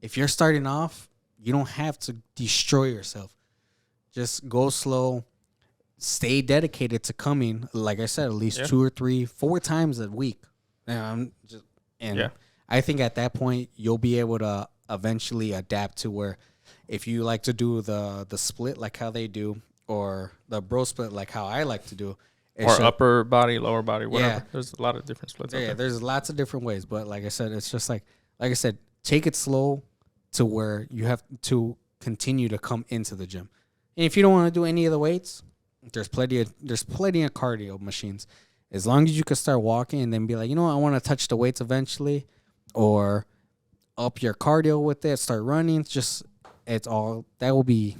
if you're starting off, you don't have to destroy yourself. Just go slow. Stay dedicated to coming. Like I said, at least 2 or 3, 4 times a week. And I think at that point you'll be able to eventually adapt to where if you like to do the split like how they do, or the bro split like how I like to do, Or upper body, lower body, whatever. Yeah. There's a lot of different splits out yeah, there. there's lots of different ways. But like I said, it's just like I said, take it slow to where you have to continue to come into the gym. And if you don't want to do any of the weights, there's plenty of cardio machines. As long as you can start walking and then be like, you know what, I want to touch the weights eventually, or up your cardio with it, start running. That will be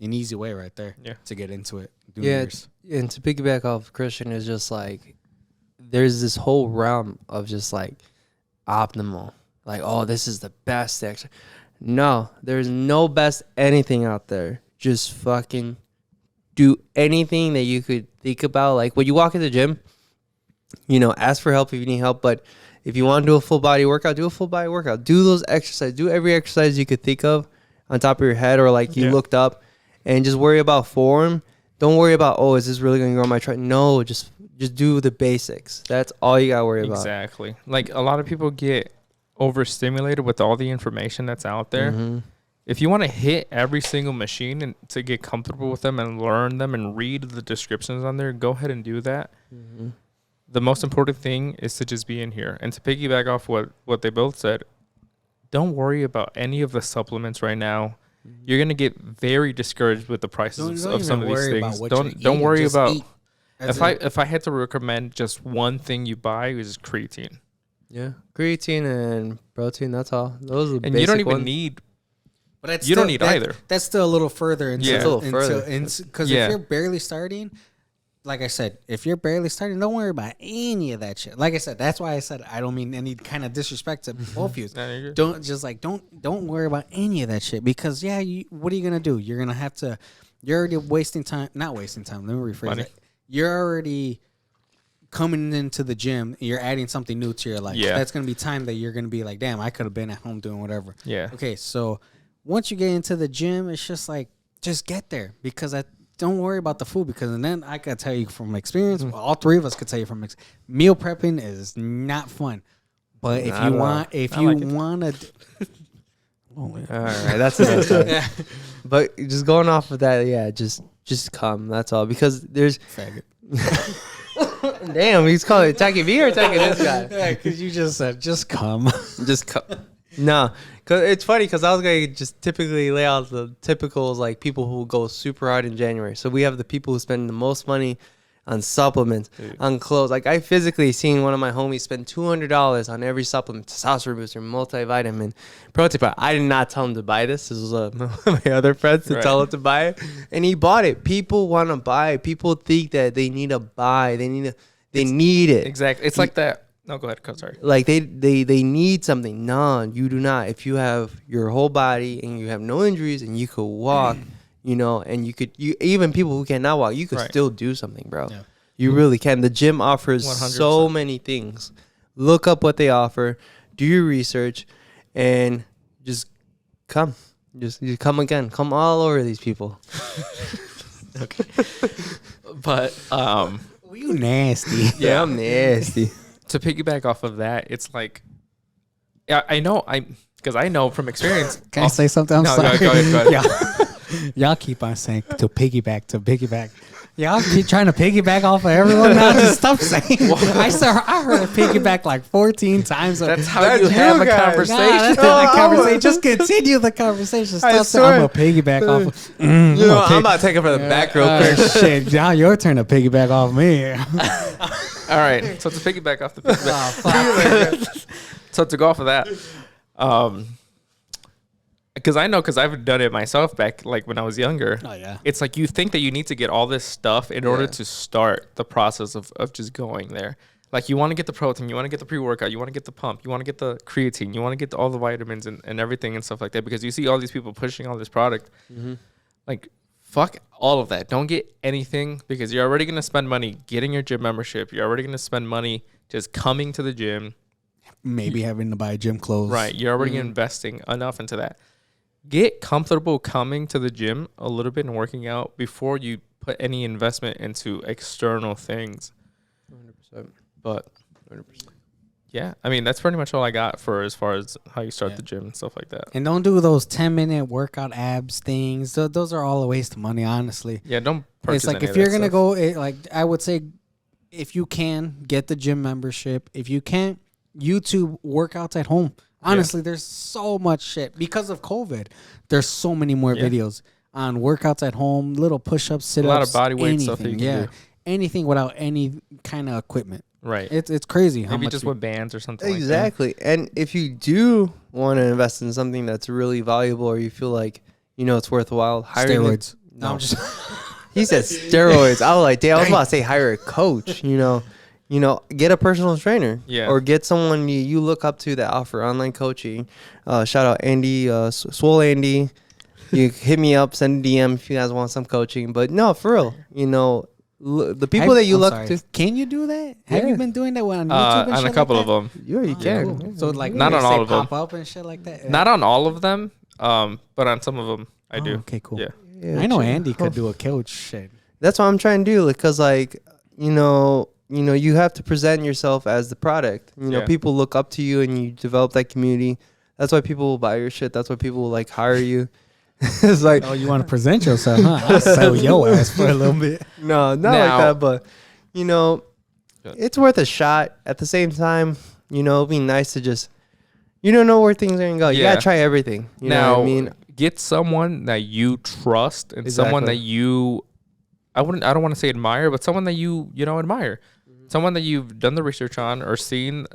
an easy way right there to get into it. And to piggyback off Christian is just like there's this whole realm of just like optimal, like, oh, this is the best exercise. No, there's no best anything out there. Just fucking do anything that you could think about. Like when you walk in the gym, ask for help if you need help. But if you want to do a full body workout, do a full body workout. Do those exercises. Do every exercise you could think of on top of your head, or like you looked up, and just worry about form. Don't worry about, oh, is this really going to grow my trend? No, just do the basics. That's all you got to worry about. Exactly. Like a lot of people get overstimulated with all the information that's out there. Mm-hmm. If you want to hit every single machine and to get comfortable with them and learn them and read the descriptions on there, go ahead and do that. Mm-hmm. The most important thing is to just be in here. And to piggyback off what they both said, don't worry about any of the supplements right now. You're gonna get very discouraged with the prices of some of these things. Don't worry about. If I had to recommend just one thing you buy, it was creatine. Yeah, creatine and protein. That's all. Those are the and basic you don't even ones. need. But you don't need either. That's still a little further. Because if you're barely starting, like I said, if you're barely starting, don't worry about any of that shit. Like I said, that's why I said I don't mean any kind of disrespect to both of you. Don't worry about any of that shit, because what are you gonna do? You're gonna have to. You're already wasting time. Not wasting time. Let me rephrase it. You're already coming into the gym. You're adding something new to your life. Yeah. That's gonna be time that you're gonna be like, damn, I could have been at home doing whatever. Yeah. Okay, so once you get into the gym, it's just like, just get there, because don't worry about the food, because and then I could tell you from experience, all three of us could tell you from meal prepping is not fun. But if you want to, all right, that's enough. yeah. But just going off of that, just come. That's all. Because there's Faggot. damn, he's calling attacking me or attacking this guy. Yeah, because you just said just come. Just come. No, cause it's funny because I was gonna just typically lay out the typicals, like people who go super hard in January. So we have the people who spend the most money on supplements, on clothes. Like I physically seen one of my homies spend $200 on every supplement: testosterone booster, multivitamin, protein bar. I did not tell him to buy this. This was my other friends to tell him to buy it, and he bought it. People want to buy it. People think that they need to buy. They need it. Exactly. It's like that. No, go ahead. Sorry. Like they need something. No, you do not. If you have your whole body and you have no injuries and you could walk, and you even people who cannot walk, you could still do something, bro. Yeah. You really can. The gym offers 100%. So many things. Look up what they offer, do your research, and just come. Just come again. Come all over these people. Okay. But you nasty. Yeah, I'm nasty. To piggyback off of that, it's like, I know from experience. Can I say something? I'm sorry. Go ahead. Y'all keep on saying to piggyback. Y'all keep trying to piggyback off of everyone now. Just stop saying. I heard a piggyback like 14 times. That's how That's you have a you guys. conversation. Nah, that's not a conversation. Just continue the conversation. Stop saying I'm gonna piggyback off. Of, You know, I'm about to take it for the back real quick. Shit, now your turn to piggyback off me. All right. So to piggyback off the Oh, fuck. so to go off of that, because I've done it myself back like when I was younger. Oh, yeah. It's like you think that you need to get all this stuff in order to start the process of just going there. Like you want to get the protein, you want to get the pre-workout, you want to get the pump, you want to get the creatine, you want to get all the vitamins and everything and stuff like that, because you see all these people pushing all this product. Like, fuck all of that. Don't get anything, because you're already going to spend money getting your gym membership. You're already going to spend money just coming to the gym. Maybe having to buy gym clothes. Right. You're already investing enough into that. Get comfortable coming to the gym a little bit and working out before you put any investment into external things. 100%. But 100%. yeah, I mean, that's pretty much all I got for as far as how you start Yeah. the gym and stuff like that. And don't do those 10-minute workout abs things. Those are all a waste of money, honestly. Yeah, don't purchase It's like any if of you're that gonna stuff. go, like I would say, if you can get the gym membership. If you can't, YouTube workouts at home. Honestly, there's so much shit because of COVID. There's so many more videos on workouts at home, little push-ups, sit-ups, A lot of body weight anything, stuff that you can do. anything without any kind of equipment. Right. It's crazy how Maybe much just you- with bands or something like that. Exactly. And if you do want to invest in something that's really valuable, or you feel like, you know, it's worthwhile, hiring steroids. No. I'm just He said steroids. I was like, damn, I was about to say hire a coach, you know, get a personal trainer. Yeah. Or get someone you look up to that offer online coaching. Shout out Andy, Swole Andy. You hit me up, send a DM if you guys want some coaching. But no, for real, you know, the people that you I'm look sorry. to. Can you do that? Have you Yeah. been doing that on YouTube? And On shit a like couple that? of them. Yeah, you can. Cool. So like Not when on they all say of them. pop up and shit like that. Not on all of them, but on some of them I do. Okay, cool. Yeah. Yeah, I know chill. Andy could do a coach shit. That's what I'm trying to do, because like, you know, you have to present yourself as the product. You know, Yeah. people look up to you and you develop that community. That's why people will buy your shit. That's why people will like hire you. It's like, Oh, you want to present yourself, huh? I'll sell your ass for a little bit. no, not Now- like that, but you know, Good. it's worth a shot. At the same time, you know, it'd be nice to just, you don't know where things are gonna go. You Yeah. gotta try everything. You know Now, what I mean? get someone that you trust and someone that Exactly. you, I don't want to say admire, but someone that you admire. Someone that you've done the research on or seen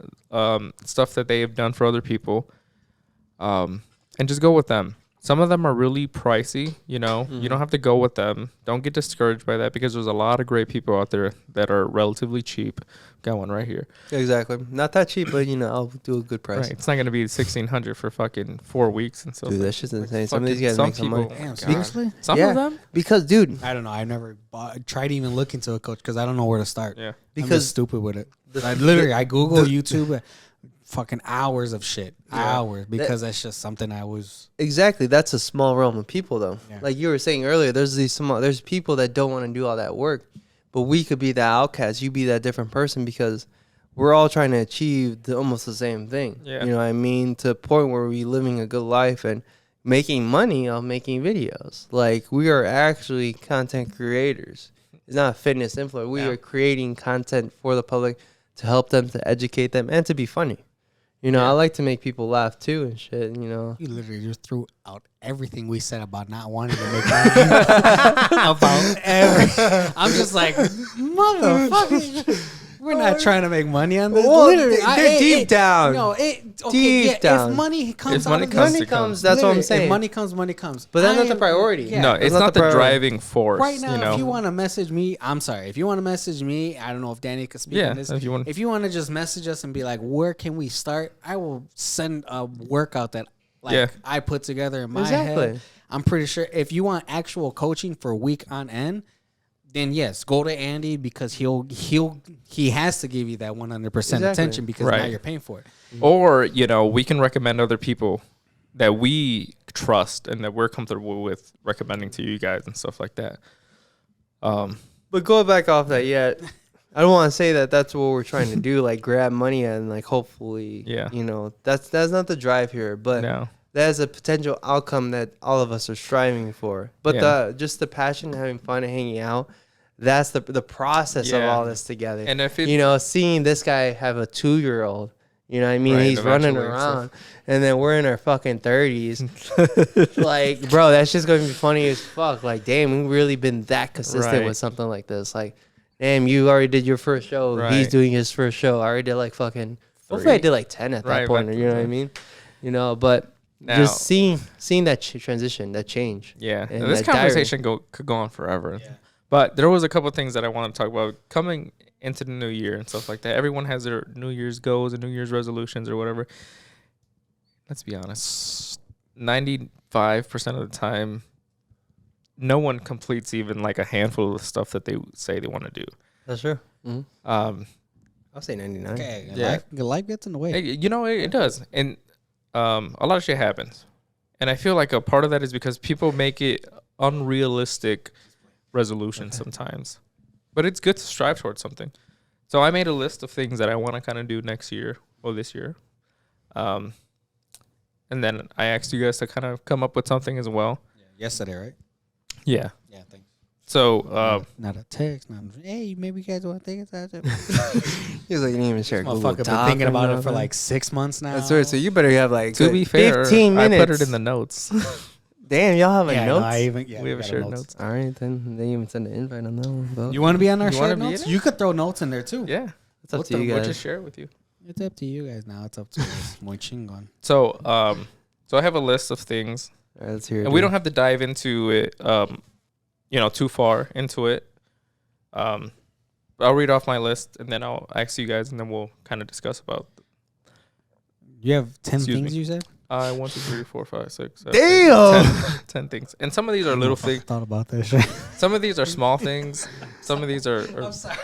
stuff that they have done for other people, and just go with them. Some of them are really pricey, you know. You don't have to go with them. Don't get discouraged by that, because there's a lot of great people out there that are relatively cheap. Got one right here. Exactly. Not that cheap, but you know, I'll do a good price. Right. It's not gonna be $1,600 for fucking 4 weeks and stuff. Dude, that shit's insane. Some of these guys make some money. Damn, God. seriously? Some Yeah. of them. Because, dude, I don't know. I never tried to even look into a coach because I don't know where to start. Yeah. I'm because just stupid with it. the- I literally, I Google the- YouTube, fucking hours of shit, hours, because that's just something I was. exactly, that's a small realm of people, though. Yeah. Like you were saying earlier, there's people that don't want to do all that work, but we could be that outcast. You be that different person, because we're all trying to achieve almost the same thing. Yeah. You know what I mean? To a point where we living a good life and making money off making videos. Like, we are actually content creators. It's not a fitness influencer. We Yeah. are creating content for the public to help them, to educate them, and to be funny. You know, Yeah. I like to make people laugh too and shit, you know. You literally just threw out everything we said about not wanting to make money. About everything. I'm just like, motherfucker. We're not trying to make money on this. Well, Literally, they're deep down. No, Deep down. If money comes, If money out of comes, this, Money it comes. comes, that's what I'm literally, saying. If money comes, money comes. But that's not the I- priority. Yeah. No, That's it's not not the the priority. driving force. Right now, you know? if you want to message me, I'm sorry. If you want to message me, I don't know if Danny could speak Yeah, on this. if you want- If you want to just message us and be like, where can we start? I will send a workout that Yeah. I put together in my Exactly. head. I'm pretty sure if you want actual coaching for week on end, then yes, go to Andy, because he has to give you that 100% Exactly. attention, because now Right. you're paying for it. Or, you know, we can recommend other people that we trust and that we're comfortable with recommending to you guys and stuff like that. But go back off that yet. I don't want to say that that's what we're trying to do, like grab money and like hopefully, Yeah. you know, that's not the drive here, but No. that is a potential outcome that all of us are striving for. But Yeah. just the passion, having fun and hanging out, that's the process of Yeah. all this together. And if it's, You know, seeing this guy have a 2-year-old, you know what I mean? Right, He's running eventually, so- around, and then we're in our fucking 30s. Like, bro, that's just going to be funny as fuck. Like, damn, we've really been that consistent Right. with something like this. Like, damn, you already did your first show. He's Right. doing his first show. I already did like fucking, hopefully I Three. did like 10 at that Right, point, right. you know what I mean? You know, but Now- just seeing that transition, that change. yeah, and this that diary. conversation could go on forever. Yeah. But there was a couple things that I want to talk about coming into the new year and stuff like that. Everyone has their New Year's goals and New Year's resolutions or whatever. Let's be honest, 95% of the time, no one completes even like a handful of the stuff that they say they want to do. That's true. Mm-hmm. I'll say 99. Okay, Yeah. life gets in the way. You know, it does. And a lot of shit happens. And I feel like a part of that is because people make it unrealistic resolutions sometimes. But it's good to strive towards something. So I made a list of things that I want to kind of do next year or this year. And then I asked you guys to kind of come up with something as well. Yesterday, right? Yeah. Yeah, thanks. So, Not a text. Not hey, maybe you guys want to think about it. He was like, you didn't even share Google Motherfucker been Doc thinking or about it for nothing. like 6 months now. That's weird. So you better have like to be fair, 15 minutes. I put it in the notes. Damn, y'all have like yeah, no, notes? I even we have got shared notes. notes. All right, then they even send an invite on that one. But You want to be on our You wanna shared be in notes? it? You could throw notes in there too. Yeah. it's up What to you We'll guys. just share it with you. It's up to you guys now. It's up to us. Muy chingon. So, so I have a list of things. All right, let's hear it. And we don't have to dive into it, too far into it. I'll read off my list and then I'll ask you guys, and then we'll kind of discuss about. You have 10 Excuse things me. you said? 1, 2, 3, 4, 5, 6, 7, Damn! 10 things, and some of these are little things. Thought about that shit. Some of these are small things. Some of these are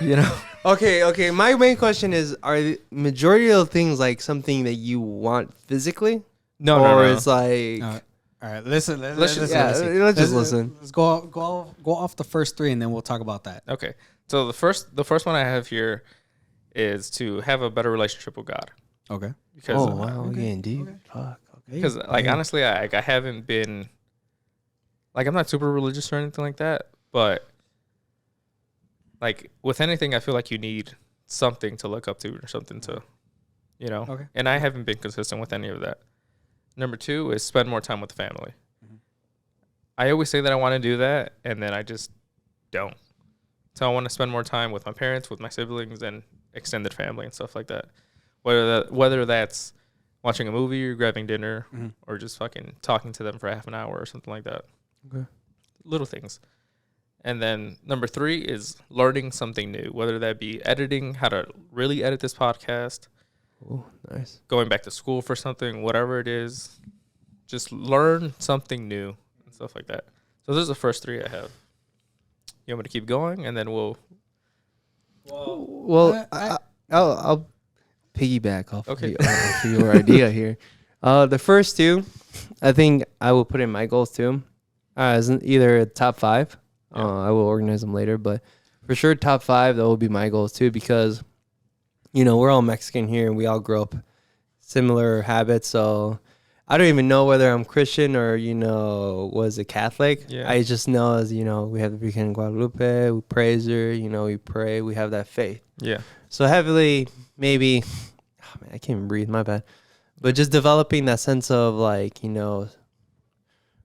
You know. Okay. My main question is: are the majority of things like something that you want physically, no. or it's like? All right, listen. Let's just- let's just listen. Let's go off the first 3, and then we'll talk about that. Okay. So the first one I have here is to have a better relationship with God, Okay. because Oh wow, we're getting deep. Fuck. because like honestly, I haven't been like, I'm not super religious or anything like that, but like with anything, I feel like you need something to look up to or something to, Okay. And I haven't been consistent with any of that. Number 2 is spend more time with the family. Mhm. I always say that I want to do that, and then I just don't. So I want to spend more time with my parents, with my siblings, and extended family and stuff like that. Whether that's watching a movie or grabbing dinner, Mhm. or just fucking talking to them for half an hour or something like that. Okay. Little things. And then number 3 is learning something new, whether that be editing, how to really edit this podcast, Oh, nice. going back to school for something, whatever it is. Just learn something new and stuff like that. So those are the first 3 I have. You want me to keep going, and then we'll. Well, I'll piggyback off Okay. off your idea here. The first 2, I think I will put in my goals too. As either top 5. Yeah. I will organize them later, but for sure top 5 that will be my goals too, because we're all Mexican here and we all grow up similar habits. So I don't even know whether I'm Christian or was a Catholic. Yeah. I just know as we have the Virgen Guadalupe, we praise her. We pray, we have that faith. Yeah. So heavily, maybe, I can't even breathe, my bad. But just developing that sense of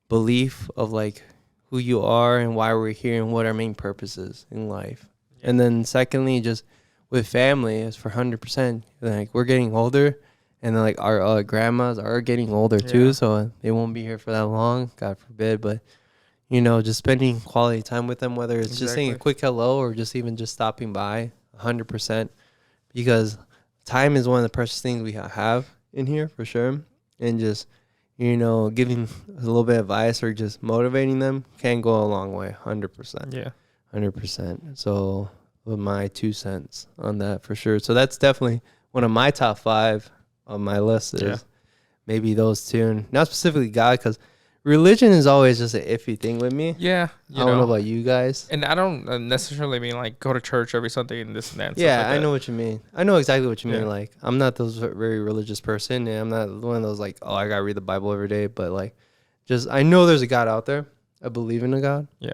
belief of who you are and why we're here and what our main purpose is in life. Yeah. And then secondly, just with family is for 100%. We're getting older, and then our grandmas are getting older Yeah. too, so they won't be here for that long, God forbid. But just spending quality time with them, whether it's just saying a Exactly. quick hello or just even just stopping by, 100%, because time is one of the precious things we have in here for sure. And just giving a little bit of advice or just motivating them can go a long way. 100%. Yeah. 100%. So with my 2 cents on that for sure. So that's definitely one of my top 5 on my list is Yeah. maybe those 2. And not specifically God, because religion is always just an iffy thing with me. Yeah. I don't know about you guys. And I don't necessarily mean go to church every Sunday and this and that. And Yeah, stuff like I that. know what you mean. I know exactly what you Yeah. mean. I'm not those very religious person, and I'm not one of those I gotta read the Bible every day. But just I know there's a God out there. I believe in a God. Yeah.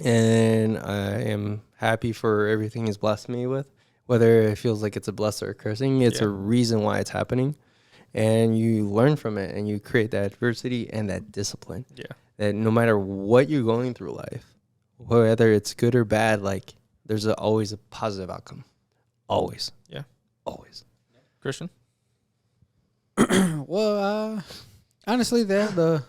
and I am happy for everything He's blessed me with. Whether it feels like it's a blessing or a cursing, it's a reason why it's happening, and you learn from it, and you create that adversity and that discipline. Yeah. That no matter what you're going through life, whether it's good or bad, like there's always a positive outcome. Always. Yeah. Always. Christian? Well, honestly, the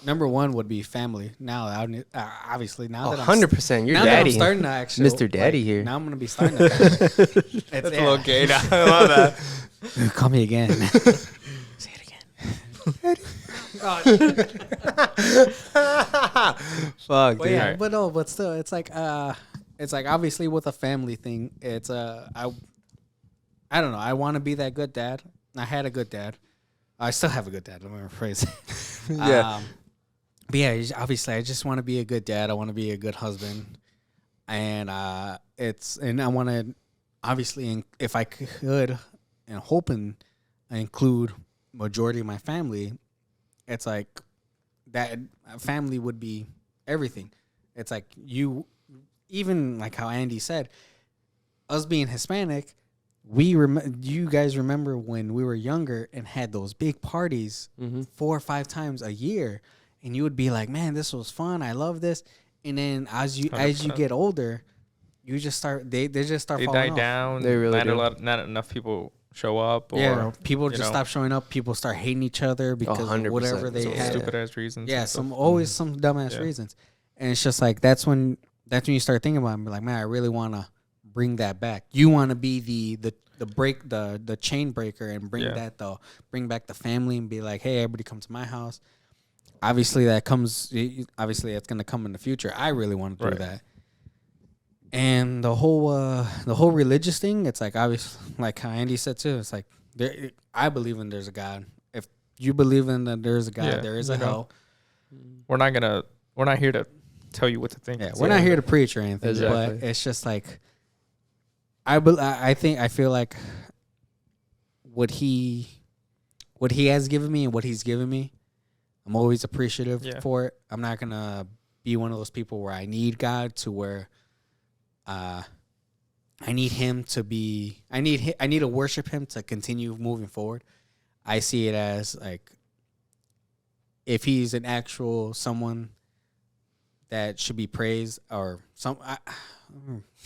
number one would be family. Now, obviously, now that I'm 100%. You're now daddy. that I'm starting to actually, Mr. Daddy here. Now I'm gonna be starting to. That's a little gay now. I love that. Call me again. Say it again. Fuck, But dude. yeah, but no, but still, it's like obviously with a family thing, it's I don't know. I want to be that good dad. I had a good dad. I still have a good dad. Let me rephrase it. Yeah. But yeah, obviously, I just want to be a good dad. I want to be a good husband, and I want to obviously, if I could, and hoping include majority of my family. It's like that family would be everything. It's like even like how Andy said, us being Hispanic, you guys remember when we were younger and had those big parties 4 or 5 times a year, and you would be like, man, this was fun. I love this. And then as you 100%. get older, you just start they just start They falling die off. down. They really do. Not enough people show up. Or, Yeah, people you just know, stop showing up. People start hating each other because of 100%. whatever they some had. stupid ass reasons. Yeah, and stuff. always some dumbass Yeah. reasons, and it's just like that's when you start thinking about it and be like, man, I really want to bring that back. You want to be the chain breaker and bring bring back the family and be like, hey, everybody come to my house. Obviously, that's gonna come in the future. I really want to do Right. that. And the whole religious thing, it's like obviously, like how Andy said too. It's like I believe in there's a God. If you believe in that there's a God, Yeah, there is a you know. hell. We're not here to tell you what to think. Yeah, we're not here to preach or anything, Exactly. but it's just like I feel like what he has given me and what he's given me, I'm always appreciative for it. I'm not gonna be one of those people where I need God to where I need him to be. I need to worship him to continue moving forward. I see it as like if he's an actual someone that should be praised or some. I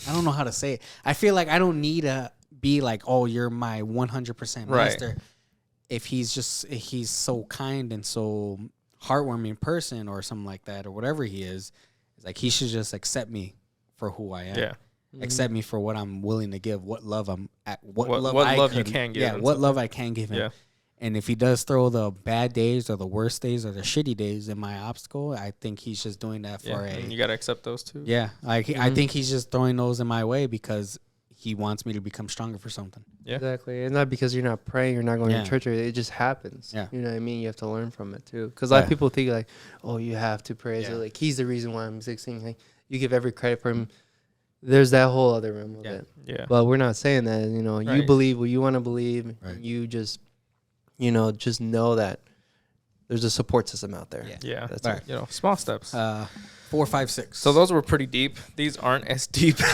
don't know how to say it. I feel like I don't need to be like, oh, you're my 100% master. Right. If he's so kind and so heartwarming person or something like that or whatever he is, it's like he should just accept me for who I am. Yeah. Accept me for what I'm willing to give, what love I'm at, what What love you can give yeah, him, what something. love I can give him. Yeah. And if he does throw the bad days or the worst days or the shitty days in my obstacle, I think he's just doing that Yeah. for And you gotta accept those too. yeah. Like I think he's just throwing those in my way because he wants me to become stronger for something. Yeah. Exactly. It's not because you're not praying, you're not going Yeah. to church, or it just happens. Yeah. You know what I mean? You have to learn from it too. Because a lot of people think like, oh, you have to pray. So Yeah. like he's the reason why I'm 16. Like you give every credit for him. There's that whole other realm of Yeah. it. Yeah. But we're not saying that. You know, you Right. believe what you want to believe. Right. You just, just know that there's a support system out there. Yeah. Yeah. That's Right. You know, small steps. 4, 5, 6. So those were pretty deep. These aren't as deep, to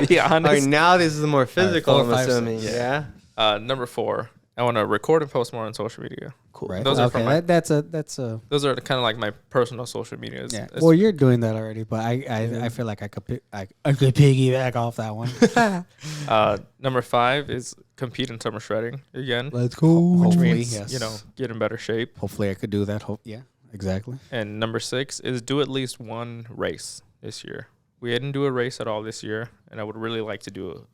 be All right, honest. now this is the more physical, 4, I'm 5, assuming. 6. Yeah. Number 4, I want to record and post more on social media. Cool. right. Those are okay, from my- that's a Those are kind of like my personal social media. yeah. Well, you're doing that already, but I feel like I could piggyback off that one. Number 5 is compete in summer shredding again, Let's go. which Hopefully, means yes. you know get in better shape. Hopefully, I could do that. Yeah, exactly. And number 6 is do at least one race this year. We didn't do a race at all this year, and I would really like to do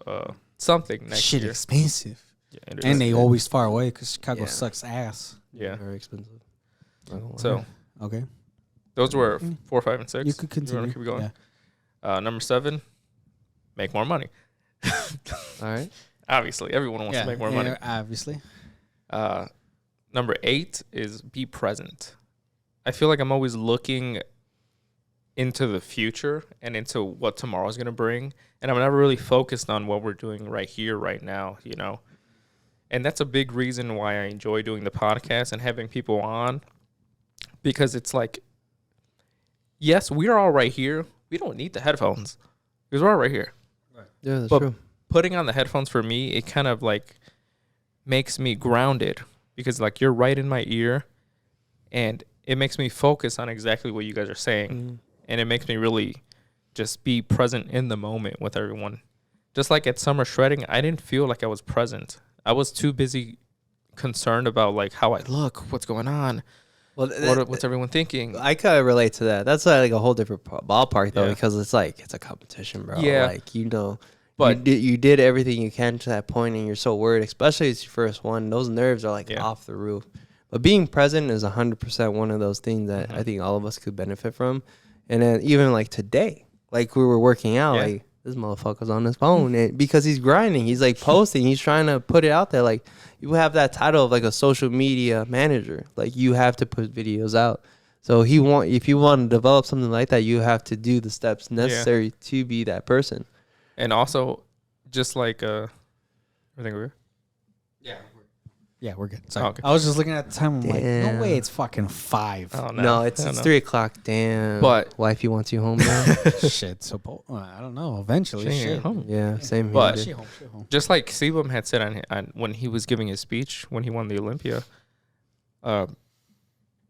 something next Shit year. expensive, Yeah, it is. and they always far away because Chicago Yeah. sucks ass. Yeah. Very expensive. I don't So lie. Okay, those were 4, 5, and 6. you could wanna continue. keep going? Yeah. Number 7, make more money. All right. Obviously, everyone wants to make more money. Obviously. Number 8 is be present. I feel like I'm always looking into the future and into what tomorrow's going to bring. And I'm never really focused on what we're doing right here, right now, you know. And that's a big reason why I enjoy doing the podcast and having people on. Because it's like yes, we're all right here. We don't need the headphones because we're all right here. Yeah, that's But true. putting on the headphones for me, it kind of like makes me grounded because like you're right in my ear, and it makes me focus on exactly what you guys are saying, and it makes me really just be present in the moment with everyone. Just like at summer shredding, I didn't feel like I was present. I was too busy concerned about like how I look, what's going on, Well, what's everyone thinking. I kind of relate to that. That's like a whole different ballpark though, Yeah. because it's like it's a competition, bro. Yeah. Like But you did everything you can to that point, and you're so worried, especially it's your first one. Those nerves are like Yeah. off the roof. But being present is 100% one of those things that I think all of us could benefit from. And then even like today, like we were working out, Yeah. like this motherfucker's on his phone, and because he's grinding, he's like posting, he's trying to put it out there. Like you have that title of like a social media manager, like you have to put videos out. So if you want to develop something like that, you have to do the steps necessary to be that person. and also just like everything we're Yeah, we're good. Sorry. Okay. I was just looking at the time. I'm like, Damn. no way, it's fucking 5. oh No, it's I don't know. 3:00. Damn. But- wifey wants you home now. Shit. So I don't know. Eventually, She ain't shit. at home. Yeah, same here. But- dude. She home. She home. Just like Sebum had said on when he was giving his speech when he won the Olympia,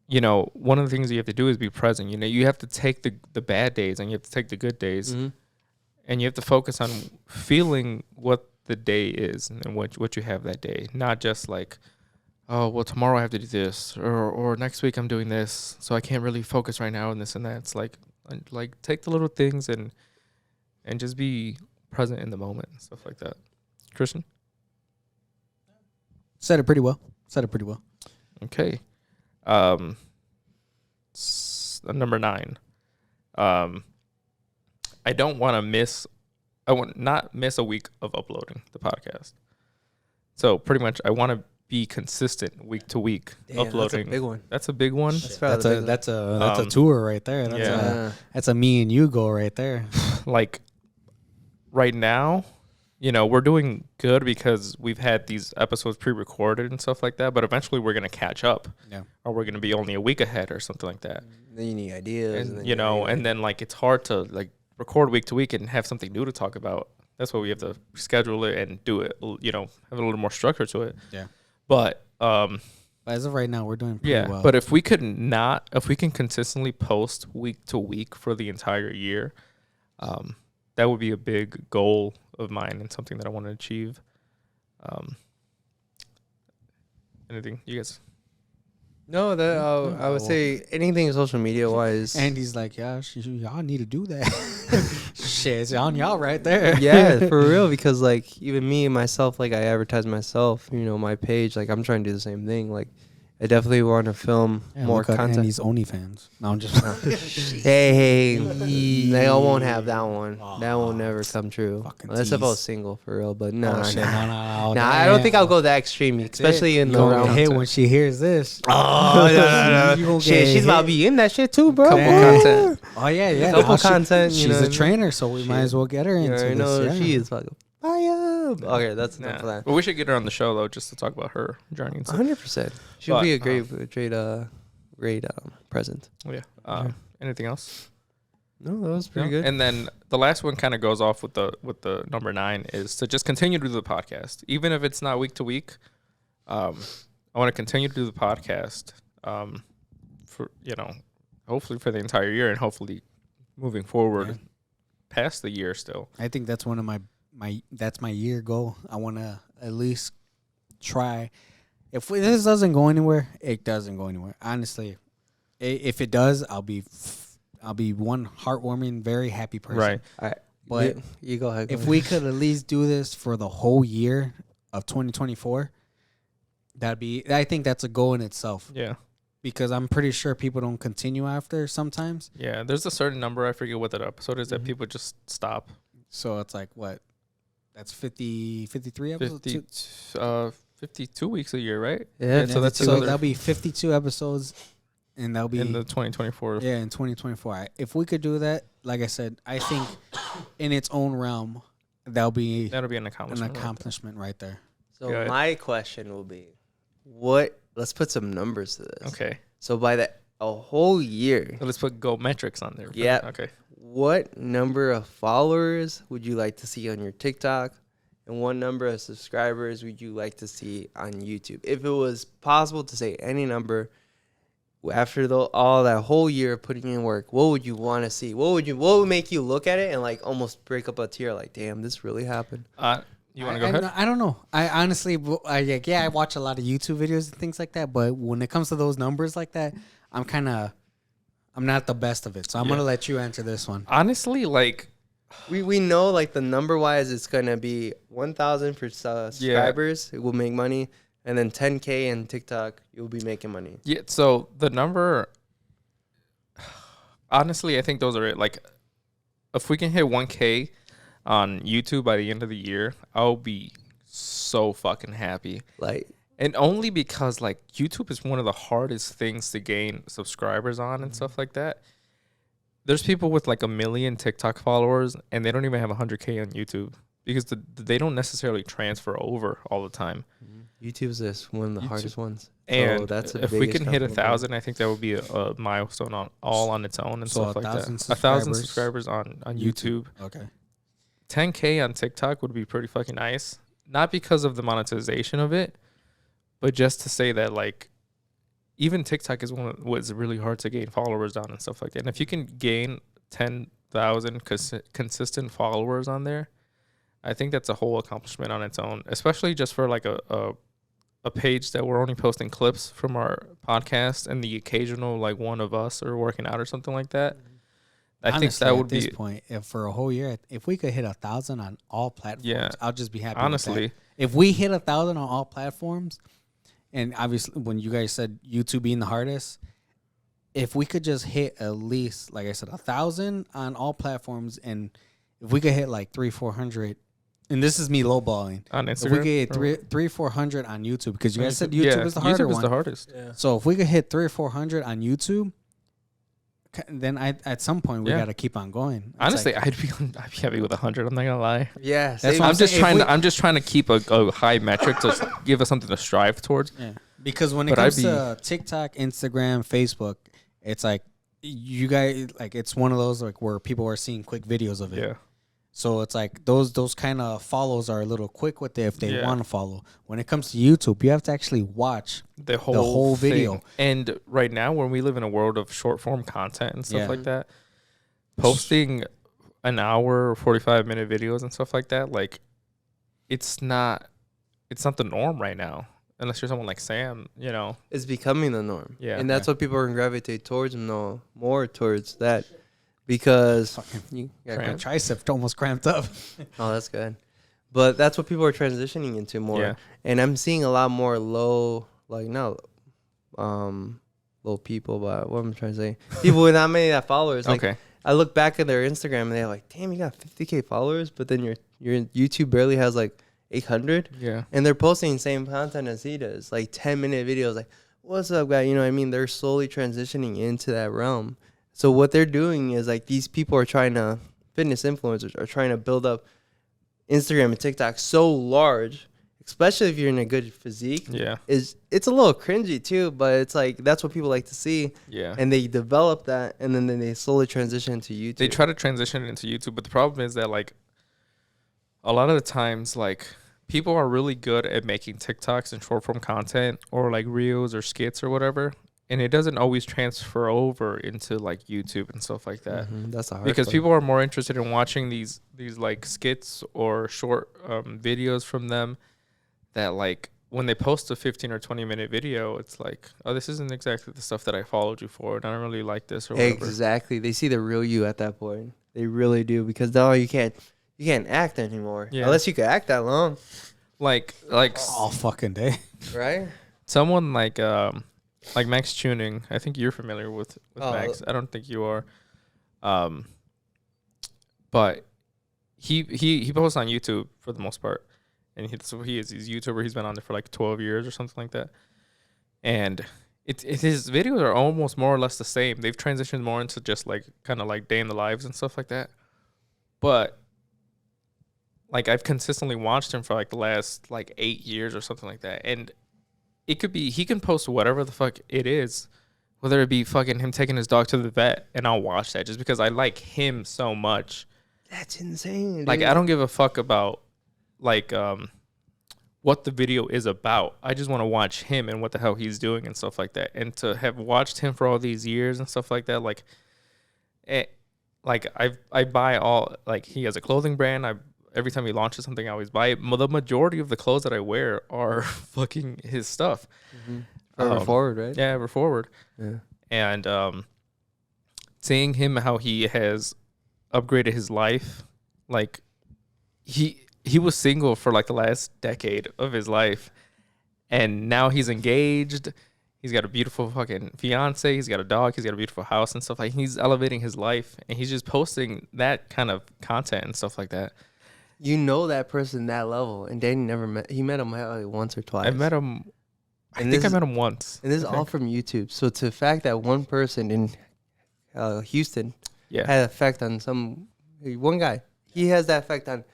you know, one of the things you have to do is be present. You know, you have to take the bad days and you have to take the good days, Mhm. and you have to focus on feeling what the day is and what you have that day, not just like, oh well, tomorrow I have to do this, or next week I'm doing this, so I can't really focus right now and this and that. It's like take the little things and just be present in the moment and stuff like that. Christian. Said it pretty well. Okay. Number 9. I don't want to miss. I want not miss a week of uploading the podcast. So pretty much, I want to be consistent week to week Damn, uploading. That's a big one. That's a big one. That's a Um, tour right there. yeah. That's a me and you goal right there. Like right now, you know, we're doing good because we've had these episodes pre-recorded and stuff like that. But eventually, we're gonna catch up. Yeah. Or we're gonna be only a week ahead or something like that. Then you need ideas, And then you know, and then like it's hard to like record week to week and have something new to talk about. That's why we have to schedule it and do it. You know, have a little more structure to it. Yeah. But But as of right now, we're doing pretty yeah. well. But if we can consistently post week to week for the entire year, that would be a big goal of mine and something that I want to achieve. Anything you guys? No, that I would say anything social media wise. and he's like, yeah, y'all need to do that. Shit, it's on y'all right there. Yeah, for real. Because like even me and myself, like I advertise myself. You know, my page. Like I'm trying to do the same thing. Like I definitely want to film more content. Andy's OnlyFans. No, I'm just. Hey, they all won't have that one. That will never come true. Fucking Unless if I was tease. single for real. But no, Oh, shit, nah. no. Nah, I don't think I'll go that extreme, especially in you the gonna realm. get hit when she hears this. Oh, You gonna shit, get she's about to hit. be in that shit too, bro. Couple content. Oh yeah. Couple Now content, you She's know a what I mean? trainer, so we might as well get her You into already this. know Yeah. she is fucking fire. Okay, that's enough Yeah. of that. But we should get her on the show though, just to talk about her journey and stuff. 100%. She'll But, be a great present. Yeah. Anything else? No, that was pretty No? good. And then the last one kind of goes off with the number 9 is to just continue to do the podcast, even if it's not week to week. I want to continue to do the podcast for hopefully for the entire year and hopefully moving forward past the year still. I think that's one of my that's my year goal. I want to at least try. If this doesn't go anywhere, it doesn't go anywhere. Honestly, if it does, I'll be one heartwarming, very happy person. Right. All right, But you go ahead. if we could at least do this for the whole year of 2024, I think that's a goal in itself. Yeah. Because I'm pretty sure people don't continue after sometimes. Yeah. There's a certain number, I forget what that episode is, Mm-hmm. that people just stop. So it's like, what? That's 53 episodes? 52 weeks a year, right? Yeah, so that's so another that'll be 52 episodes, and that'll be in the 2024. yeah in 2024. If we could do that, like I said, I think in its own realm, that'll be That'll be an an accomplishment. accomplishment right there. So Go ahead. my question will be, what? Let's put some numbers to this. Okay. So by the a whole year. So let's put Go Metrics on there. Yeah. Okay. What number of followers would you like to see on your TikTok? And what number of subscribers would you like to see on YouTube? If it was possible to say any number after all that whole year of putting in work, what would you want to see? What would make you look at it and like almost break up a tear? Like, damn, this really happened. You want to go ahead? I don't know. I honestly, I watch a lot of YouTube videos and things like that. But when it comes to those numbers like that, I'm not the best of it. So I'm gonna let you answer this one. Honestly, like We know like the number wise, it's gonna be 1,000 for subscribers. It will make money, and then 10K in TikTok, you'll be making money. yeah. So the number, honestly, I think those are it. Like, if we can hit 1K on YouTube by the end of the year, I'll be so fucking happy. Like, And only because like YouTube is one of the hardest things to gain subscribers on and stuff like that. There's people with like 1 million TikTok followers and they don't even have 100K on YouTube because they don't necessarily transfer over all the time. YouTube's this one of the hardest ones. And So that's the if we can biggest hit compliment. 1,000, I think that would be a milestone on its own and So stuff like that. 1,000 1,000 subscribers subscribers on YouTube. Okay. 10K on TikTok would be pretty fucking nice. Not because of the monetization of it, but just to say that like even TikTok is was really hard to gain followers on and stuff like that. And if you can gain 10,000 consistent followers on there, I think that's a whole accomplishment on its own, especially just for like a page that we're only posting clips from our podcast and the occasional like one of us or working out or something like that. I think that would at this be point, if for a whole year, if we could hit 1,000 on all platforms, Yeah. I'll just be happy. with honestly. that. If we hit 1,000 on all platforms, and obviously when you guys said YouTube being the hardest, if we could just hit at least, like I said, 1,000 on all platforms, and if we could hit like 300-400, and this is me lowballing, On if we Instagram, could hit 300-400 on YouTube, because you guys said YouTube is the harder YouTube is one. the hardest. So if we could hit 300-400 on YouTube, then at some point we Yeah. got to keep on going. It's Honestly, like- I'd be happy with 100. I'm not gonna lie. Yeah, That's same. what I'm just saying, if I'm just trying to keep a high metric to give us something to strive towards. Yeah. Because when it But I'd comes be- to TikTok, Instagram, Facebook, it's like you guys like it's one of those like where people are seeing quick videos of it. Yeah. So it's like those kind of follows are a little quick with it if they Yeah. want to follow. When it comes to YouTube, you have to actually watch. The whole whole video. thing. And right now, when we live in a world of short form content and stuff Yeah. like that, posting an hour or 45-minute videos and stuff like that, like it's not the norm right now. Unless you're someone like Sam, you know. It's becoming the norm. Yeah. And that's what people are going to gravitate towards more towards that. Because you got My cramp? tricep almost cramped up. Oh, that's good. But that's what people are transitioning into more. Yeah. And I'm seeing a lot more low people, but what I'm trying to say, people with not many followers. Like, Okay. I look back at their Instagram and they're like, damn, you got 50K followers, but then your YouTube barely has like 800. Yeah. And they're posting the same content as he does, like 10-minute videos, like, what's up, guy? You know what I mean? They're slowly transitioning into that realm. So what they're doing is like these people are fitness influencers are trying to build up Instagram and TikTok so large, especially if you're in a good physique. Yeah. It's a little cringy too, but it's like that's what people like to see. Yeah. And they develop that, and then they slowly transition into YouTube. They try to transition it into YouTube, but the problem is that like a lot of the times like people are really good at making TikToks and short form content or like reels or skits or whatever, and it doesn't always transfer over into like YouTube and stuff like that. That's the hard Because part. people are more interested in watching these like skits or short videos from them that like when they post a 15 or 20 minute video, it's like, oh, this isn't exactly the stuff that I followed you for, and I don't really like this or whatever. Exactly. They see the real you at that point. They really do, because now you can't act anymore. Yeah. Unless you can act that long. Like All fucking day. Right? someone like Max Tuning. I think you're familiar with Oh. Max. I don't think you are. But he posts on YouTube for the most part, and he's a YouTuber. He's been on there for like 12 years or something like that. And his videos are almost more or less the same. They've transitioned more into just like kind of like day in the lives and stuff like that. But like I've consistently watched him for like the last like 8 years or something like that. And it could be he can post whatever the fuck it is whether it be fucking him taking his dog to the vet, and I'll watch that just because I like him so much. That's insane. Dude. Like, I don't give a fuck about like what the video is about. I just want to watch him and what the hell he's doing and stuff like that. And to have watched him for all these years and stuff like that, like, I buy all, like, he has a clothing brand. Every time he launches something, I always buy it. The majority of the clothes that I wear are fucking his stuff. Mm-hmm. Forever Forward, right? Yeah, Ever Forward. Yeah. And seeing him how he has upgraded his life, like he was single for like the last decade of his life, and now he's engaged. He's got a beautiful fucking fiance. He's got a dog. He's got a beautiful house and stuff. Like, he's elevating his life, and he's just posting that kind of content and stuff like that. You know that person that level, and Danny never met. He met him like once or twice. I met him. I think I met him once. And this is all from YouTube. So to the fact that one person in Houston had an effect on one guy, he has that effect on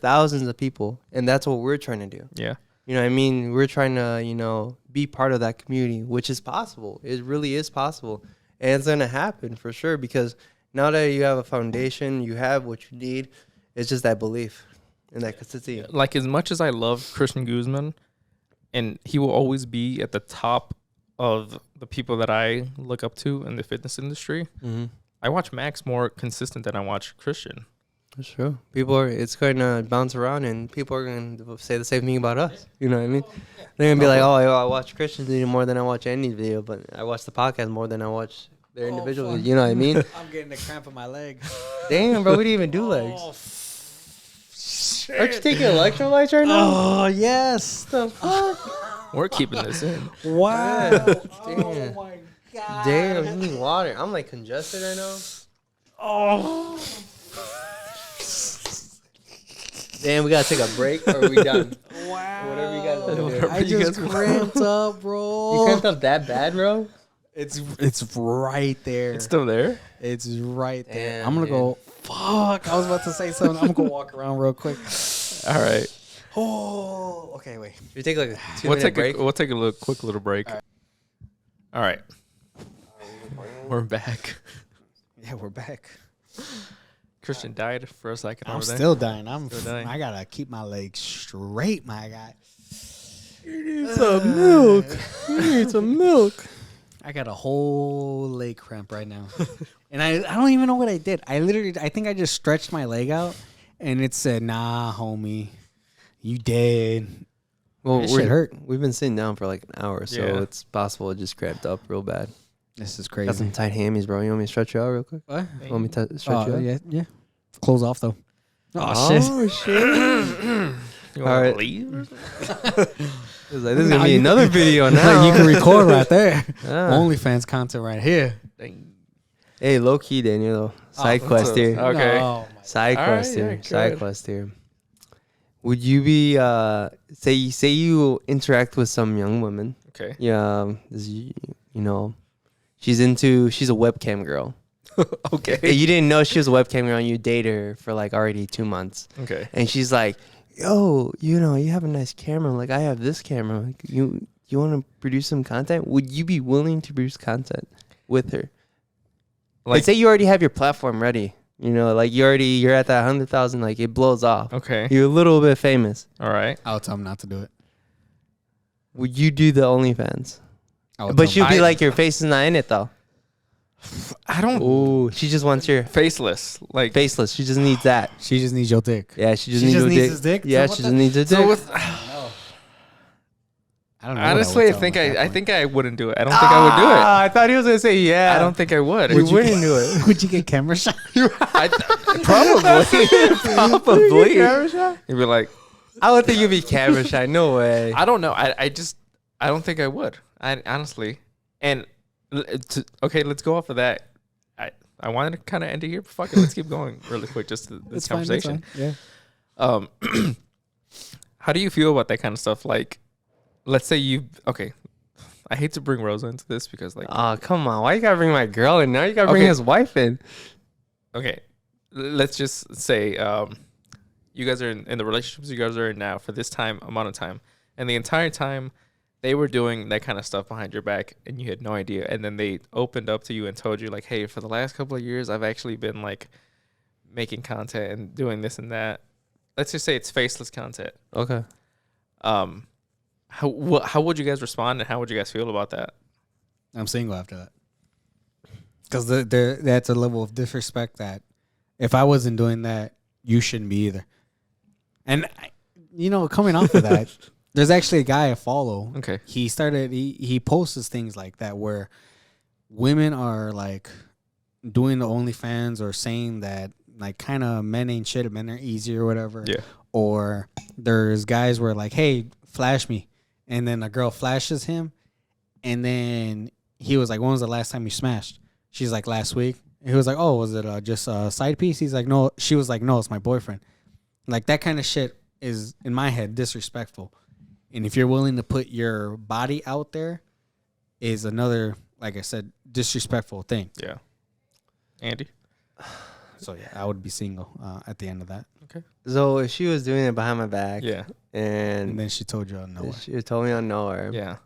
thousands of people, and that's what we're trying to do. Yeah. You know what I mean? We're trying to, be part of that community, which is possible. It really is possible. And it's going to happen for sure, because now that you have a foundation, you have what you need. It's just that belief and that consistency. Like, as much as I love Christian Guzman, and he will always be at the top of the people that I look up to in the fitness industry, I watch Max more consistent than I watch Christian. That's true. It's going to bounce around, and people are going to say the same thing about us. You know what I mean? They're going to be like, oh, I watch Christian's video more than I watch any video, but I watch the podcast more than I watch their individual. You know what I mean? I'm getting a cramp in my leg. Damn, bro, we didn't even do legs. Oh, shit. Aren't you taking electrolytes right now? Oh, yes. The fuck? We're keeping this in. Wow. Damn. Oh, my God. Damn, you need water. I'm like congested right now. Oh. Damn, we got to take a break, or are we done? Wow. Whatever you guys want to do. I just cramped up, bro. You cramped up that bad, bro? It's right there. It's still there? It's right there. Damn, I'm gonna dude. go. Fuck! I was about to say something. I'm gonna go walk around real quick. All right. Oh, okay. Wait. Should we take like a 2-minute break? We'll take a quick little break. All right. We're back. Yeah, we're back. Christian died for a second. I'm over there. still dying. Still dying. I gotta keep my legs straight, my guy. You need some milk. You need some milk. I got a whole leg cramp right now, and I don't even know what I did. I think I just stretched my leg out, and it said, "Nah, homie, you dead." Well, This shit hurt. We've been sitting down for like an hour, so Yeah. it's possible it just cramped up real bad. This is Got crazy. some tight hammies, bro. You want me to stretch you out real quick? What? Want me to stretch you out? Yeah. Close off though. Oh, shit. shit. You All want right. to leave? This is gonna be another video now. You can record right there. Ah. OnlyFans content right here. Hey, low key, Daniel. Side quest here. Okay. No, Side All quest right, here. yeah, Side good. quest here. Would you be say you interact with some young woman? Okay. Yeah, she's a webcam girl. Okay. You didn't know she was a webcam girl, and you date her for like already 2 months. Okay. And she's like, yo, you have a nice camera. Like, I have this camera. Like, you want to produce some content? Would you be willing to produce content with her? Like, say you already have your platform ready. Like you're at that 100,000. Like, it blows off. Okay. You're a little bit famous. All right. I'll tell him not to do it. Would you do the OnlyFans? I'll But tell she'll him. be like, your face is not in it though. I don't. Ooh, she just wants your Faceless. Like. faceless. She just needs that. She just needs your dick. Yeah, she just She needs just your needs dick. his dick? Yeah, So what she the- just needs her dick. So with, I don't know. what I would honestly, I tell think him at that I point. think I wouldn't do it. I don't think I would do it. I thought he was gonna say yeah. I don't think I would. You wouldn't do it. Would you get camera shot? Probably. Probably. Camera shot? You'd be like, I would think you'd be camera shy. No way. I don't know. I don't think I would. I honestly. And okay, let's go off of that. I wanted to kind of end it here, but fuck it, let's keep going really quick. Just this It's fine, it's conversation. fine. Yeah. How do you feel about that kind of stuff? Like, let's say okay. I hate to bring Rosa into this because like, Oh, come on. Why you gotta bring my girl in now? You gotta bring Okay. his wife in. okay, let's just say you guys are in the relationships you guys are in now for this amount of time, and the entire time they were doing that kind of stuff behind your back and you had no idea, and then they opened up to you and told you like, hey, for the last couple of years I've actually been like making content and doing this and that. Let's just say it's faceless content. Okay. How would you guys respond and how would you guys feel about that? I'm single after that. Because that's a level of disrespect that if I wasn't doing that, you shouldn't be either. And, coming off of that, there's actually a guy I follow. Okay. He posts things like that where women are like doing the OnlyFans or saying that like kind of men ain't shit, men are easy or whatever. Yeah. Or there's guys where like, hey, flash me. And then a girl flashes him. And then he was like, when was the last time you smashed? She's like, last week. And he was like, oh, was it just a side piece? He's like, no. She was like, no, it's my boyfriend. Like that kind of shit is, in my head, disrespectful. And if you're willing to put your body out there, is another, like I said, disrespectful thing. Yeah. Andy? So, yeah, I would be single at the end of that. Okay. So if she was doing it behind my back, Yeah. and And then she told you out of nowhere. she told me on nowhere, Yeah.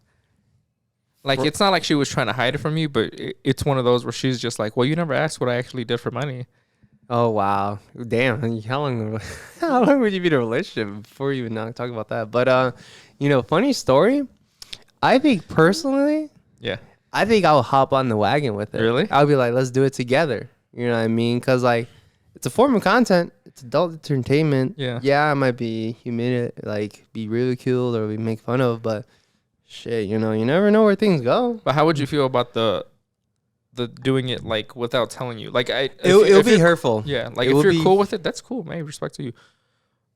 Like, it's not like she was trying to hide it from you, but it's one of those where she's just like, well, you never asked what I actually did for money. Oh wow, damn! How long would you be in a relationship before you would talk about that? But funny story. I think personally, Yeah. I think I'll hop on the wagon with it. Really? I'll be like, let's do it together. You know what I mean? Because like, it's a form of content. It's adult entertainment. Yeah. Yeah, I might be humiliated, like be ridiculed or be make fun of, but shit, you never know where things go. But how would you feel about the doing it like without telling you? Like It'll be hurtful. Yeah, like It if will you're be- cool with it, that's cool. Man, respect to you.